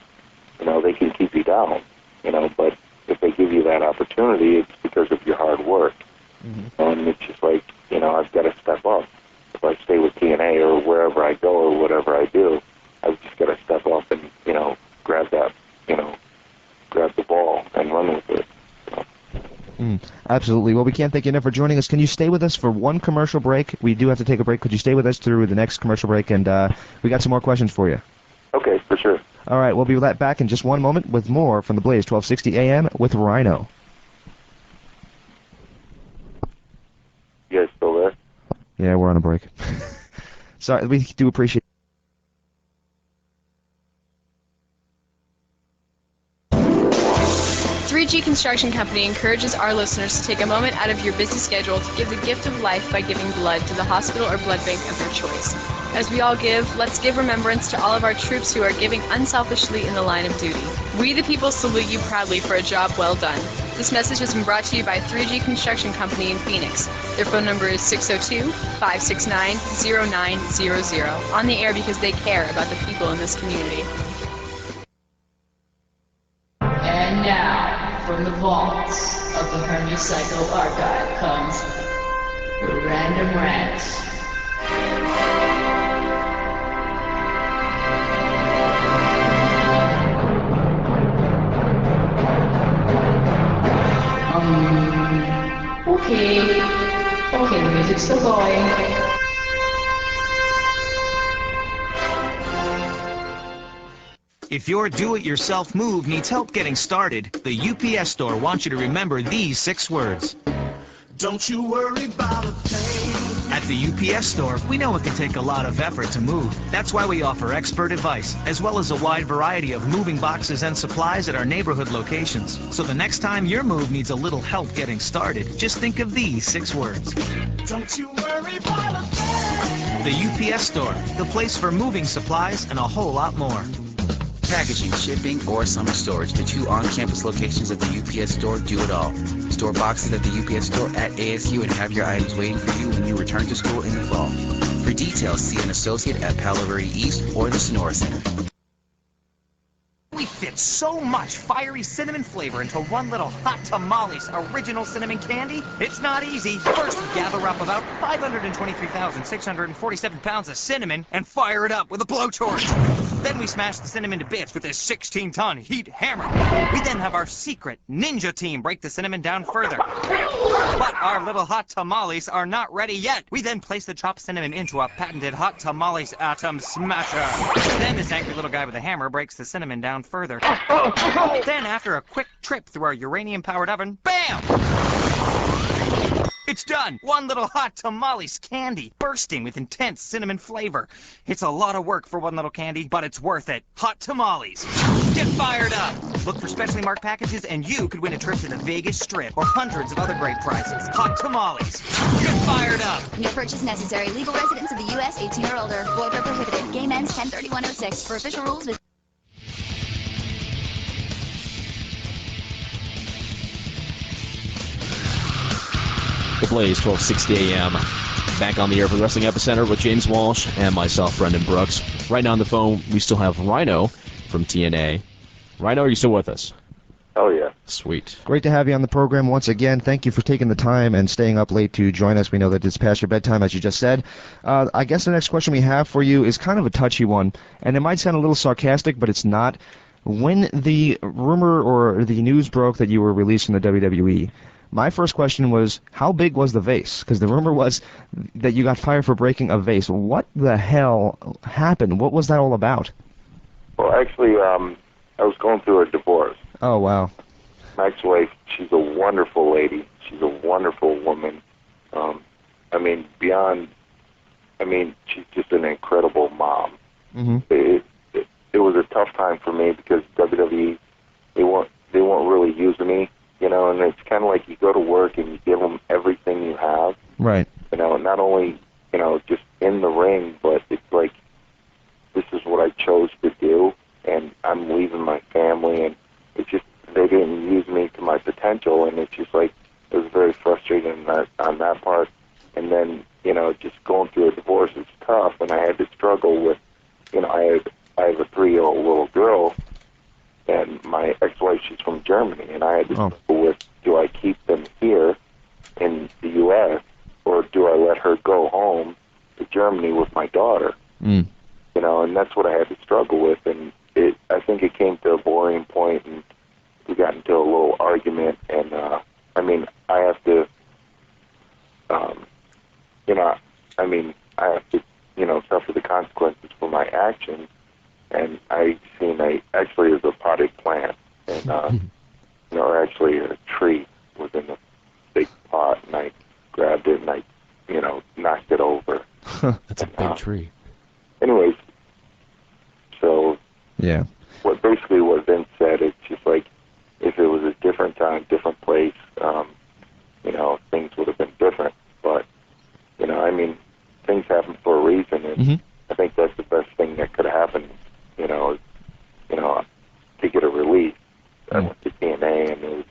They can keep you down, but if they give you that opportunity, it's because of your hard work. And it's just like, I've got to step up. If I stay with TNA or wherever I go or whatever I do, I've just got to step up and, grab that, grab the ball and run with it. Absolutely. Well, we can't thank you enough for joining us. Can you stay with us for one commercial break? We do have to take a break. Could you stay with us through the next commercial break? And we got some more questions for you. Okay, for sure. All right, we'll be back in just one moment with more from the Blaze 1260 AM with Rhino. You guys still there? Yeah, we're on a break. Sorry, we do appreciate 3G Construction Company encourages our listeners to take a moment out of your busy schedule to give the gift of life by giving blood to the hospital or blood bank of your choice. As we all give, let's give remembrance to all of our troops who are giving unselfishly in the line of duty. We the people salute you proudly for a job well done. This message has been brought to you by 3G Construction Company in Phoenix. Their phone number is 602-569-0900. On the air because they care about the people in this community. And now, from the vaults of the Hermes Psycho Archive comes the Random Rants. Okay, the music's still going. If your do-it-yourself move needs help getting started, the UPS Store wants you to remember these 6 words. Don't you worry about a thing. At the UPS Store, we know it can take a lot of effort to move. That's why we offer expert advice, as well as a wide variety of moving boxes and supplies at our neighborhood locations. So the next time your move needs a little help getting started, just think of these 6 words. Don't you worry about a thing. The UPS Store, the place for moving supplies and a whole lot more. Packaging, shipping, or summer storage. The 2 on-campus locations of the UPS Store do it all. Store boxes at the UPS Store at ASU and have your items waiting for you when you return to school in the fall. For details, see an associate at Palo Verde East or the Sonora Center. We fit so much fiery cinnamon flavor into one little Hot Tamales original cinnamon candy. It's not easy. First, we gather up about 523,647 pounds of cinnamon and fire it up with a blowtorch. Then we smash the cinnamon to bits with this 16-ton heat hammer. We then have our secret ninja team break the cinnamon down further. But our little hot tamales are not ready yet. We then place the chopped cinnamon into a patented hot tamales atom smasher. Then this angry little guy with a hammer breaks the cinnamon down further. Then after a quick trip through our uranium-powered oven, BAM! It's done! One little hot tamales candy, bursting with intense cinnamon flavor. It's a lot of work for one little candy, but it's worth it. Hot tamales. Get fired up! Look for specially marked packages, and you could win a trip to the Vegas Strip or hundreds of other great prizes. Hot tamales. Get fired up! No purchase necessary. Legal residents of the U.S. 18 or older. Void or prohibited. Game ends 10/31/06. For official rules, visit. The Blaze, 12:60 a.m. Back on the air for the Wrestling Epicenter with James Walsh and myself, Brendan Brooks. Right now on the phone, we still have Rhino from TNA. Rhino, are you still with us? Oh, yeah. Sweet. Great to have you on the program once again. Thank you for taking the time and staying up late to join us. We know that it's past your bedtime, as you just said. I guess the next question we have for you is kind of a touchy one, and it might sound a little sarcastic, but it's not. When the rumor or the news broke that you were released from the WWE, my first question was, how big was the vase? Because the rumor was that you got fired for breaking a vase. What the hell happened? What was that all about? Well, actually, I was going through a divorce. Oh, wow. My ex-wife, she's a wonderful lady. She's a wonderful woman. She's just an incredible mom. Mm-hmm. It was a tough time for me because WWE, they weren't really using me. And it's kind of like you go to work and you give them everything you have. Right. Not only, just in the ring, but it's like, this is what I chose to do, and I'm leaving my family, and it's just, they didn't use me to my potential, and it's just like, it was very frustrating on that part. And then, just going through a divorce is tough, and I had to struggle with, I have a 3-year-old little girl, and my ex-wife, she's from Germany, and I had to struggle with, do I keep them here in the U.S., or do I let her go home to Germany with my daughter? Mm. And that's what I had to struggle with, and I think it came to a boring point, and we got into a little argument, and, I have to, suffer the consequences for my actions. And I seen actually it was a potted plant, and actually a tree was in a big pot, and I grabbed it and I, knocked it over. That's a big tree. Anyways, so yeah, what Vince said, it's just like, if it was a different time, different place, things would have been different. But things happen for a reason, and I think that's the best thing that could have happened. To get a release. I went to TNA, and it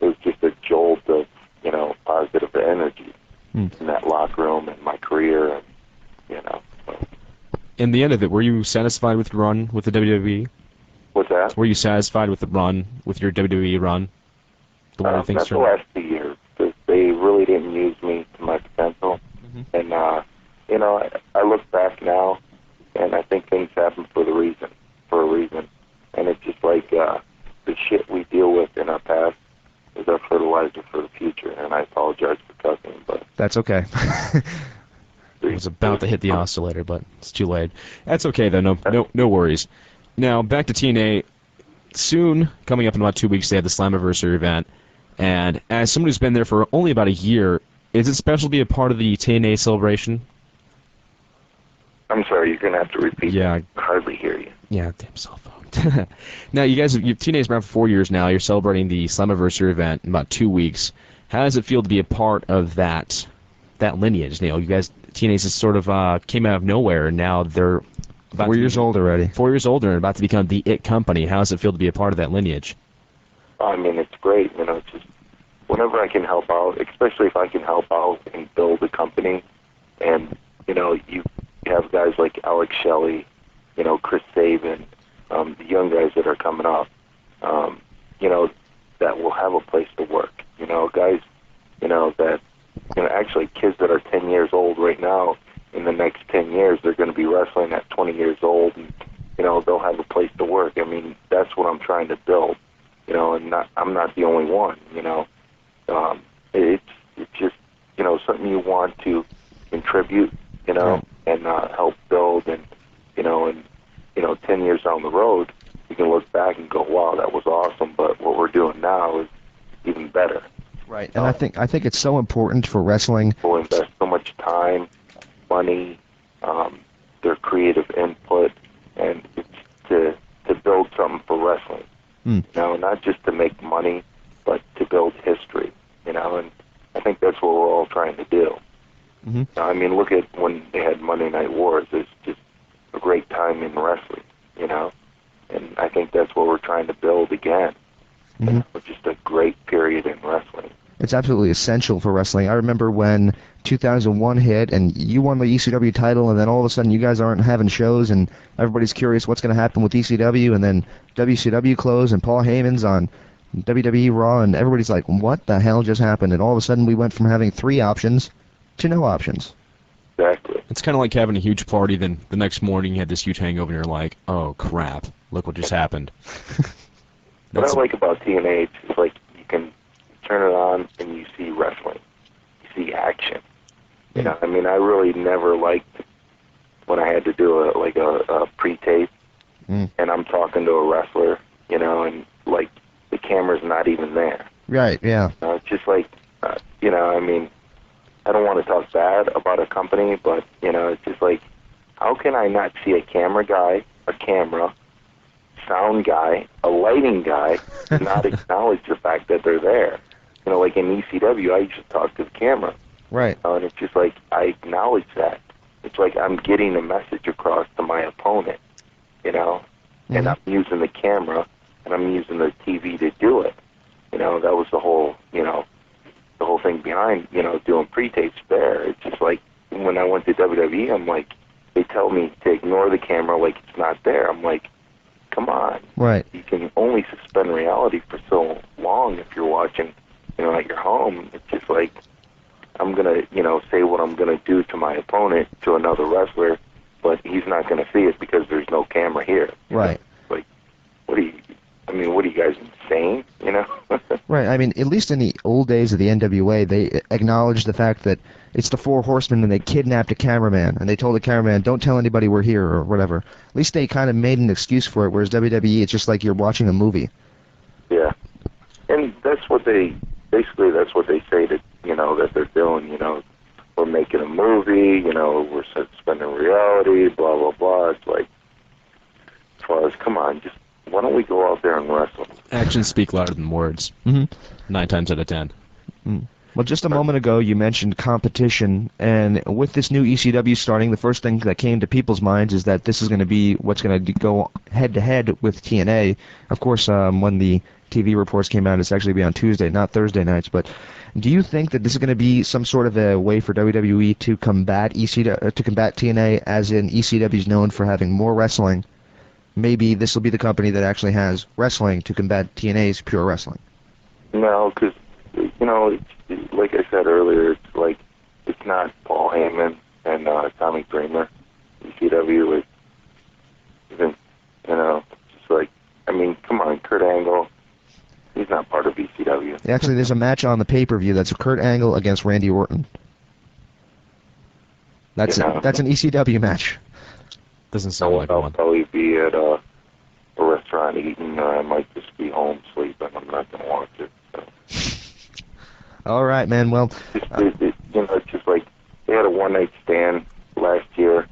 was just a jolt of, positive energy in that locker room and my career, and, In the end of it, were you satisfied with your run with the WWE? What's that? Were you satisfied with the run, with your WWE run? The way things not the turned out? last 2 years, because they really didn't use me to my potential. And, I look back now, and I think things happen for a reason. And it's just like the shit we deal with in our past is our fertilizer for the future. And I apologize for cussing, but That's okay. I was about to hit the oscillator, but it's too late. That's okay, though. No worries. Now, back to TNA. Soon, coming up in about 2 weeks, they have the Slammiversary event. And as someone who's been there for only about a year, is it special to be a part of the TNA celebration? I'm sorry, you're going to have to repeat. Yeah. I can hardly hear you. Yeah, damn cell phone. Now, TNA's been around for 4 years now. You're celebrating the Slammiversary event in about 2 weeks. How does it feel to be a part of that lineage? You guys, TNA's just sort of came out of nowhere, and now they're about 4 years old already. 4 years older and about to become the IT company. How does it feel to be a part of that lineage? It's great. It's just whenever I can help out, especially if I can help out and build a company, and you have guys like Alex Shelley, Chris Sabin, the young guys that are coming up, that will have a place to work. Guys, that, actually kids that are 10 years old right now, in the next 10 years, they're going to be wrestling at 20 years old, and, they'll place to work. I mean, that's what I'm trying to build, you know, and I'm not the only one, you know. It's just, you know, something you want to contribute, you know, and help build, and, you know, 10 years down the road, you can look back and go, wow, that was awesome, but what we're doing now is even better. Right, and I think it's so important for wrestling. People invest so much time, money, their creative input, and it's to build something for wrestling. You know, not just to make money, but to build history, you know, and I think that's what we're all trying to do. I mean, look at when they had Monday Night Wars. It's just a great time in wrestling, you know, and I think that's what we're trying to build again. You know, just a great period in wrestling. It's absolutely essential for wrestling. I remember when 2001 hit and you won the ECW title, and then all of a sudden you guys aren't having shows, and everybody's curious what's going to happen with ECW, and then WCW closed and Paul Heyman's on WWE Raw, and everybody's like, what the hell just happened? And all of a sudden we went from having 3 options to no options. Exactly. It's kind of like having a huge party, then the next morning you had this huge hangover, and you're like, oh crap, look what just happened. What I like about TNA is like you can turn it on and you see wrestling, you see action. You know, I mean, I really never liked when I had to do a pre-tape, and I'm talking to a wrestler, you know, and like the camera's not even there. Right, yeah. It's just like, you know, I mean, I don't want to talk bad about a company, but, you know, it's just like, how can I not see a camera guy, a camera, sound guy, a lighting guy, and not acknowledge the fact that they're there? You know, like in ECW, I used to talk to the camera. Right. And it's just like, I acknowledge that. It's like I'm getting a message across to my opponent, you know, and I'm using the camera, and I'm using the TV to do it. You know, that was the whole, you know, the whole thing behind, you know, doing pre-tapes there. It's just like, when I went to WWE, I'm like, they tell me to ignore the camera like it's not there. I'm like, come on. Right. You can only suspend reality for so long if you're watching, you know, at your home. It's just like, I'm going to, you know, say what I'm going to do to my opponent, to another wrestler, but he's not going to see it because there's no camera here. Right. Like, what are you guys, insane, you know? Right, I mean, at least in the old days of the NWA, they acknowledged the fact that it's the 4 Horsemen and they kidnapped a cameraman, and they told the cameraman, don't tell anybody we're here, or whatever. At least they kind of made an excuse for it, whereas WWE, it's just like you're watching a movie. Yeah. And that's what basically that's what they say that, you know, that they're doing, you know, we're making a movie, you know, we're suspending reality, blah, blah, blah. It's like, as far as, come on, just, why don't we go out there and wrestle? Actions speak louder than words. 9 times out of 10. Well, just a moment ago, you mentioned competition, and with this new ECW starting, the first thing that came to people's minds is that this is going to be what's going to go head-to-head with TNA. Of course, when the TV reports came out, it's actually be on Tuesday, not Thursday nights, but do you think that this is going to be some sort of a way for WWE to combat TNA, as in ECW is known for having more wrestling? Maybe this will be the company that actually has wrestling to combat TNA's pure wrestling. No, because, you know, like I said earlier, it's like, it's not Paul Heyman and Tommy Dreamer. ECW is, even, you know, just like, I mean, come on, Kurt Angle, he's not part of ECW. Actually, there's a match on the pay-per-view that's Kurt Angle against Randy Orton. That's that's an ECW match. Doesn't sound like one. I'll probably be at a restaurant eating, or I might just be home sleeping. I'm not going to watch it. So. All right, man. Well, you know, it's just like they had a one-night stand last year,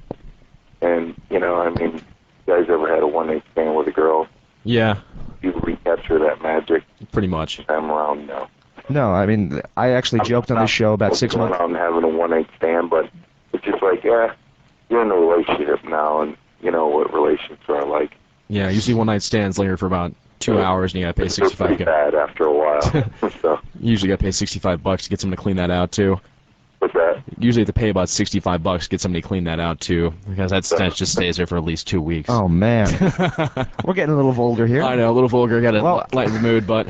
and, you know, I mean, you guys ever had a one-night stand with a girl? Yeah. You recapture that magic? Pretty much. I'm around now. No, I mean, I actually joked on this show about 6 months. I'm having a one-night stand, but it's just like, yeah, you're in a relationship now, and you know what relationships are like. Yeah, usually one-night stands linger for about 2 hours, and you gotta pay $65. It's bad after a while. So. Usually gotta pay $65 to get someone to clean that out too. What's that? Usually have to pay about $65 to get somebody to clean that out too, because that stench just stays there for at least 2 weeks. Oh man, we're getting a little vulgar here. I know, a little vulgar. Gotta lighten the mood, but.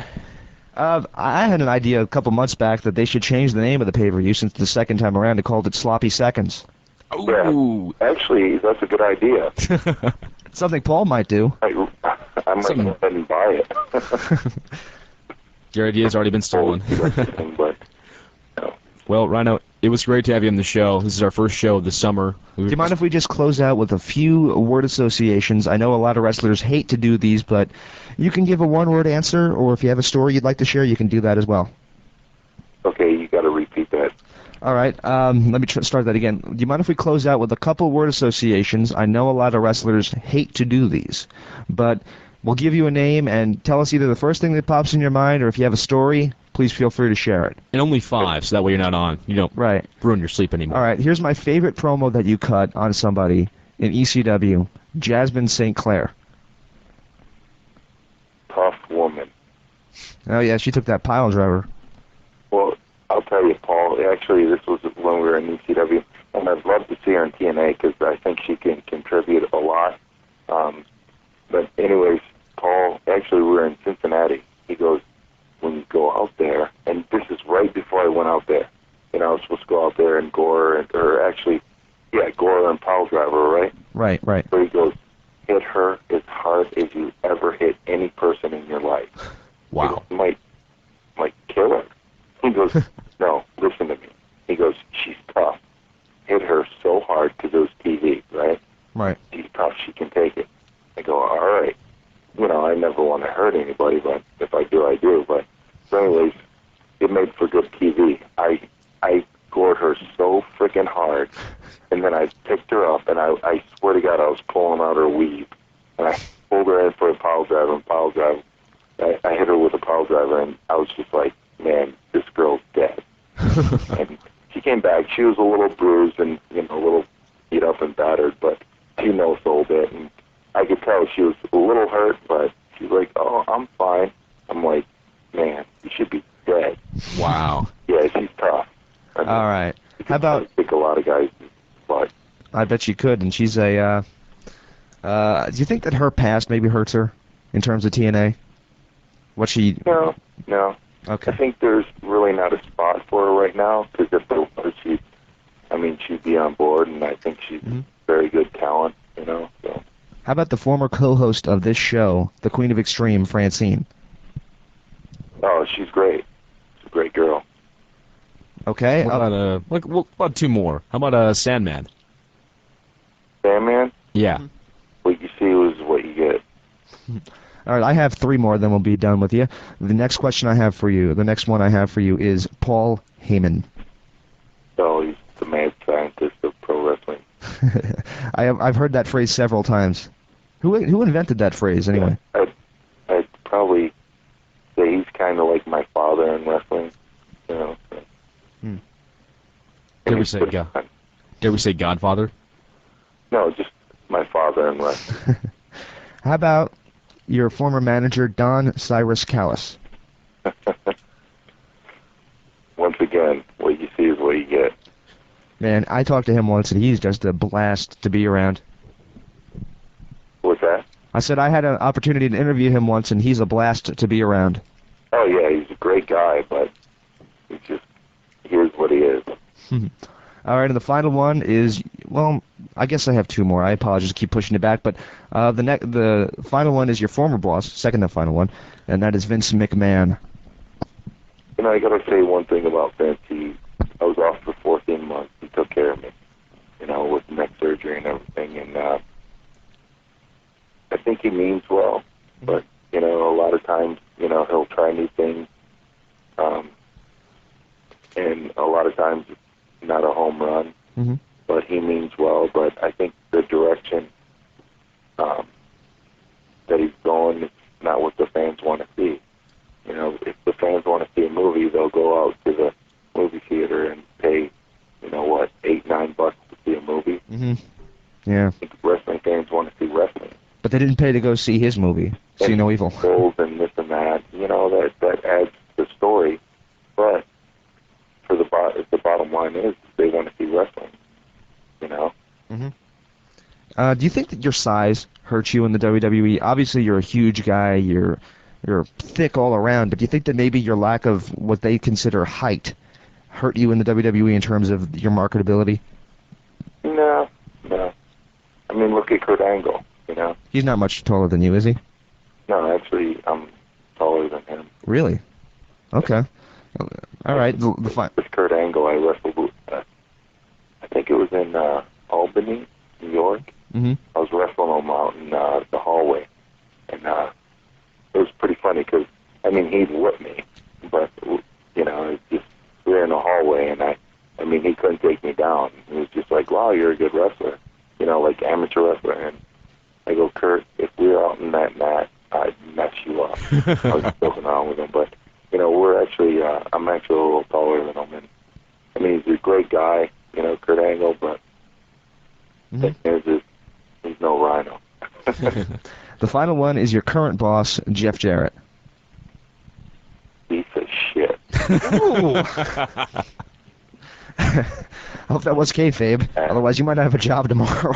I had an idea a couple months back that they should change the name of the pay-per-view, since the second time around they called it Sloppy Seconds. Yeah. Actually, that's a good idea. Something Paul might do. I might go ahead and buy it. Your idea's already been stolen. Well, Rhino, it was great to have you on the show. This is our first show of the summer. Do you mind if we just close out with a few word associations? I know a lot of wrestlers hate to do these, but you can give a one-word answer, or if you have a story you'd like to share, you can do that as well. Okay, you got to repeat that. All right, let me start that again. Do you mind if we close out with a couple word associations? I know a lot of wrestlers hate to do these, but we'll give you a name and tell us either the first thing that pops in your mind, or if you have a story, please feel free to share it. And only 5, so that way you're not on. You don't ruin your sleep anymore. All right, here's my favorite promo that you cut on somebody in ECW, Jasmine St. Clair. Tough woman. Oh, yeah, she took that pile driver. Well, I'll tell you, Paul, actually, this was when we were in ECW, and I'd love to see her in TNA because I think she can contribute a lot. But anyways, Paul, actually, we were in Cincinnati. He goes, when you go out there, and this is right before I went out there. You know, I was supposed to go out there and gore, gore and pile driver, right? Right. So he goes, hit her as hard as you ever hit any person in your life. Wow. He goes, might kill her. He goes, no, listen to me. He goes, she's tough. Hit her so hard because it was TV, right? Right. She's tough. She can take it. I go, all right. You know, I never want to hurt anybody, but if I do, I do. But so anyways, it made for good TV. I gored her so freaking hard, and then I picked her up, and I swear to God, I was pulling out her weave, and I pulled her in for a pile driver. I hit her with a pile driver, and I was just like, man, this girl's dead. And she came back. She was a little bruised and, a little beat up and battered, but she no-sold it. And I could tell she was a little hurt, but she's like, oh, I'm fine. I'm like, man, you should be dead. Wow. Yeah, she's tough. All right. How about... I think a lot of guys, but... I bet you could, and she's a... do you think that her past maybe hurts her in terms of TNA? What she... No. Okay. I think there's really not a spot for her right now, because if there was, she'd be on board, and I think she's very good talent, so... How about the former co-host of this show, the Queen of Extreme, Francine? Oh, she's great. She's a great girl. Okay. What about 2 more? How about Sandman? Sandman? Yeah. What you see is what you get. All right, I have 3 more, then we'll be done with you. The next one I have for you is Paul Heyman. Oh, he's the mad scientist of pro wrestling. I've heard that phrase several times. Who invented that phrase, anyway? I'd probably say he's kind of like my father in wrestling, So. Did we say Godfather? No, just my father in wrestling. How about your former manager, Don Cyrus Callis? Once again, what you see is what you get. Man, I talked to him once, and he's just a blast to be around. What's that? I said I had an opportunity to interview him once, and he's a blast to be around. Oh, yeah, he's a great guy, but here's what he is. All right, and the final one is, well, I guess I have 2 more. I apologize to keep pushing it back, but the final one is your former boss, second to final one, and that is Vince McMahon. I got to say one thing about Vince. I was off for 14 months. He took care of me, with neck surgery and everything, and I think he means well, but, a lot of times, he'll try new things, and a lot of times it's not a home run, but he means well, but I think the direction that he's going is not what the fans want to see. If the fans want to see a movie, they'll go out to the movie theater and pay, $8-9 to see a movie. Yeah. I think wrestling fans want to see wrestling. But they didn't pay to go see his movie, See No Evil. Goals and this and that, that adds to the story. But for the bottom line is they want to see wrestling. Do you think that your size hurts you in the WWE? Obviously, you're a huge guy. You're thick all around. But do you think that maybe your lack of what they consider height hurt you in the WWE in terms of your marketability? No. Look at Kurt Angle. You know? He's not much taller than you, is he? No, actually, I'm taller than him. Really? Okay. All right. With Kurt Angle, I wrestled with, I think it was in Albany, New York. Mm-hmm. I was wrestling him out in the hallway. And it was pretty funny because, I mean, he'd whip me. But, you know, it's just, we were in the hallway, and I mean, he couldn't take me down. He was just like, wow, you're a good wrestler. You know, like amateur wrestler. And I go, Kurt, if we were out in that mat, I'd mess you up. I was joking around with him. But, you know, we're actually, I'm actually a little taller than him. And, I mean, he's a great guy, you know, Kurt Angle, but he's no Rhino. The final one is your current boss, Jeff Jarrett. Piece of shit. Ooh. I hope that was kayfabe. Otherwise, you might not have a job tomorrow.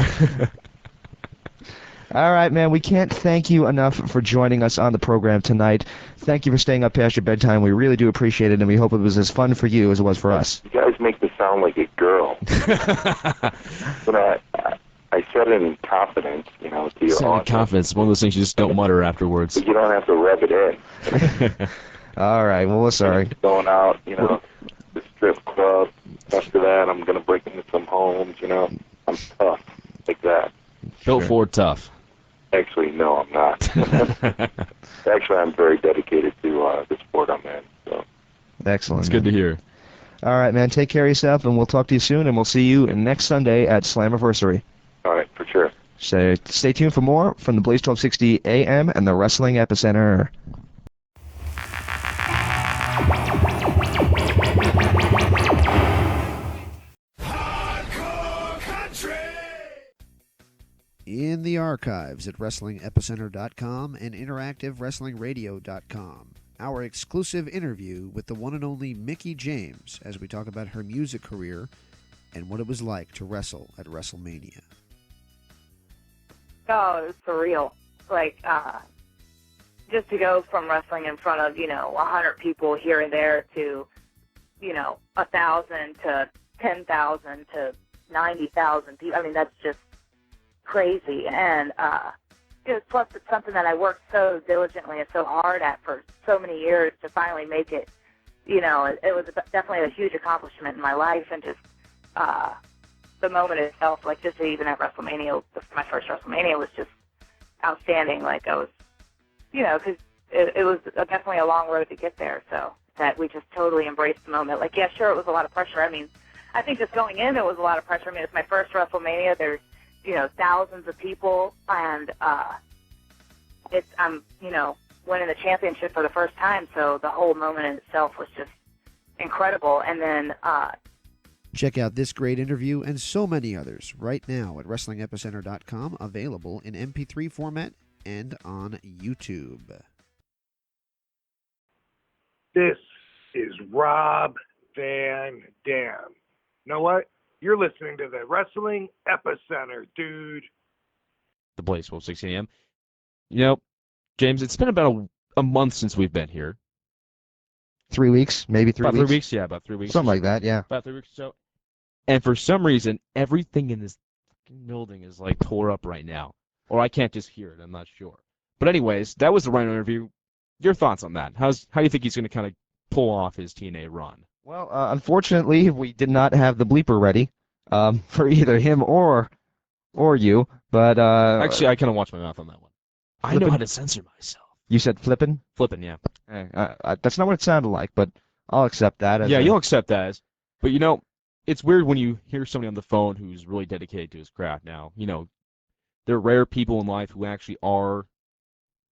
All right, man. We can't thank you enough for joining us on the program tonight. Thank you for staying up past your bedtime. We really do appreciate it, and we hope it was as fun for you as it was for us. You guys make me sound like a girl. But I said it in confidence, you know, to your audience. Confidence. One of those things you just don't mutter afterwards. But you don't have to rev it in. All right. Well, we're sorry. Going out, you know, the strip club. After that, I'm going to break into some homes, you know. I'm tough like that. Built Ford tough. Actually, no, I'm not. Actually, I'm very dedicated to the sport I'm in. So. Excellent. It's good to hear. All right, man. Take care of yourself, and we'll talk to you soon, and we'll see you next Sunday at Slammiversary. All right, for sure. So stay tuned for more from the Blaze 1260 AM and the Wrestling Epicenter. In the archives at WrestlingEpicenter.com and InteractiveWrestlingRadio.com. Our exclusive interview with the one and only Mickie James as we talk about her music career and what it was like to wrestle at WrestleMania. Oh, it was surreal. Like, just to go from wrestling in front of, 100 people here and there to, 1,000 to 10,000 to 90,000 people. I mean, that's just crazy. And plus it's something that I worked so diligently and so hard at for so many years to finally make it. It was definitely a huge accomplishment in my life, and just the moment itself, like just even at WrestleMania, my first WrestleMania was just outstanding. Like I was, because it was definitely a long road to get there. So that we just totally embraced the moment. Like, yeah, sure, it was a lot of pressure. I mean, I think just going in, it was a lot of pressure. I mean, it's my first WrestleMania. There's, thousands of people, and I'm, winning the championship for the first time. So the whole moment in itself was just incredible. And then, check out this great interview and so many others right now at WrestlingEpicenter.com, available in MP3 format and on YouTube. This is Rob Van Dam. You know what? You're listening to the Wrestling Epicenter, dude. The Blaze 1260 AM. James, it's been about a month since we've been here. 3 weeks, maybe 3 about weeks. 3 weeks, yeah, about 3 weeks. Something like that, yeah. About 3 weeks or so. And for some reason, everything in this building is like tore up right now. Or I can't just hear it, I'm not sure. But anyways, that was the Rhino interview. Your thoughts on that? How do you think he's going to kind of pull off his TNA run? Well, unfortunately, we did not have the bleeper ready for either him or you. But actually, I kind of watched my mouth on that one. I know how to censor myself. You said flippin'? Flippin', yeah. That's not what it sounded like, but I'll accept that. You'll accept that. But it's weird when you hear somebody on the phone who's really dedicated to his craft. Now, there are rare people in life who actually are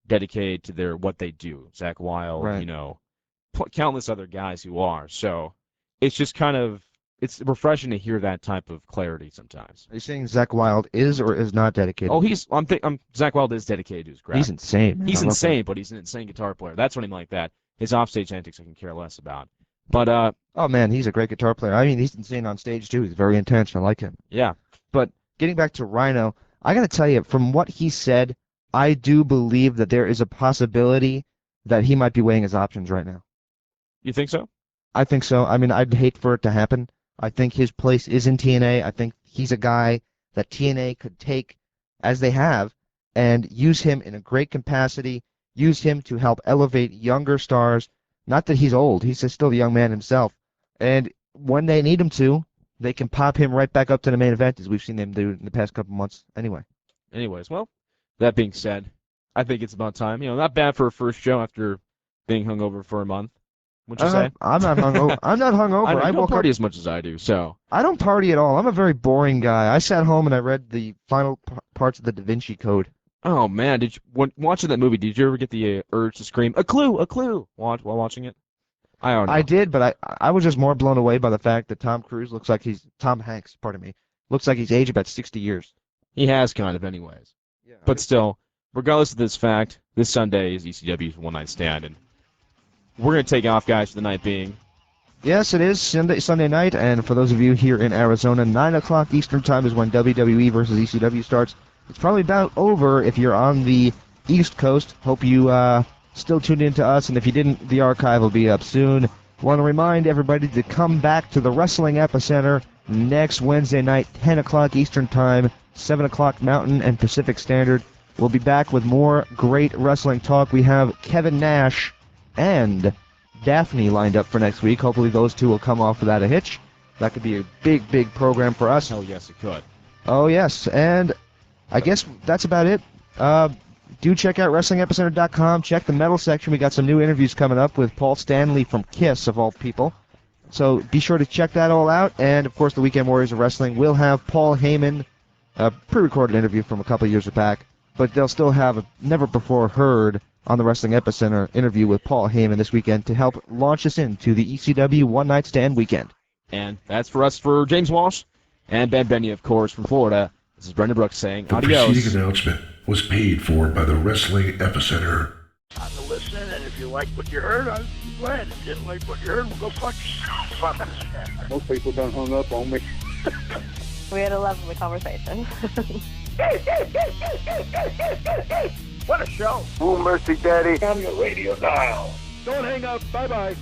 dedicated to what they do. Zach Wilde, right. Countless other guys who are. So it's just it's refreshing to hear that type of clarity sometimes. Are you saying Zach Wilde is or is not dedicated? Oh, Zach Wilde is dedicated to his craft. He's insane. Man. He's insane, but he's an insane guitar player. That's what I mean like that. His offstage antics I can care less about. But oh man, he's a great guitar player. I mean, he's insane on stage too. He's very intense. I like him. Yeah. But getting back to Rhino, I got to tell you, from what he said, I do believe that there is a possibility that he might be weighing his options right now. You think so? I think so. I mean, I'd hate for it to happen. I think his place is in TNA. I think he's a guy that TNA could take, as they have, and use him in a great capacity, use him to help elevate younger stars. Not that he's old, he's still a young man himself. And when they need him to, they can pop him right back up to the main event, as we've seen them do in the past couple months anyway. Anyways, well, that being said, I think it's about time. Not bad for a first show after being hungover for a month. What'd you say? I'm not hungover. I'm not hungover. I don't woke party up. as much as I do, so. I don't party at all. I'm a very boring guy. I sat home and I read the final parts of the Da Vinci Code. Oh, man, when watching that movie, did you ever get the urge to scream, a clue, while watching it? I don't know. I did, but I was just more blown away by the fact that Tom Hanks, looks like he's aged about 60 years. He has kind of anyways. Yeah, but still, regardless of this fact, this Sunday is ECW's One Night Stand, and we're going to take off, guys, for the night being. Yes, it is Sunday night, and for those of you here in Arizona, 9 o'clock Eastern Time is when WWE versus ECW starts. It's probably about over if you're on the East Coast. Hope you still tuned in to us, and if you didn't, the archive will be up soon. Want to remind everybody to come back to the Wrestling Epicenter next Wednesday night, 10 o'clock Eastern Time, 7 o'clock Mountain and Pacific Standard. We'll be back with more great wrestling talk. We have Kevin Nash and Daphne lined up for next week. Hopefully those two will come off without a hitch. That could be a big, big program for us. Hell yes, it could. Oh, yes, and I guess that's about it. Do check out WrestlingEpicenter.com. Check the metal section. We got some new interviews coming up with Paul Stanley from Kiss, of all people. So be sure to check that all out. And, of course, the Weekend Warriors of Wrestling will have Paul Heyman, a pre-recorded interview from a couple of years back, but they'll still have a never-before-heard on the Wrestling Epicenter interview with Paul Heyman this weekend to help launch us into the ECW One Night Stand weekend. And that's for us, for James Walsh and Ben Benny, of course, from Florida. This is Brendan Brooks saying The adios. preceding announcement was paid for by the Wrestling Epicenter. I've been listening, and if you like what you heard, I'm glad. If you didn't like what you heard, well, go fuck yourself. Most people done hung up on me. We had a lovely conversation. What a show. Oh, mercy, Daddy. On your radio dial. Don't hang up. Bye-bye.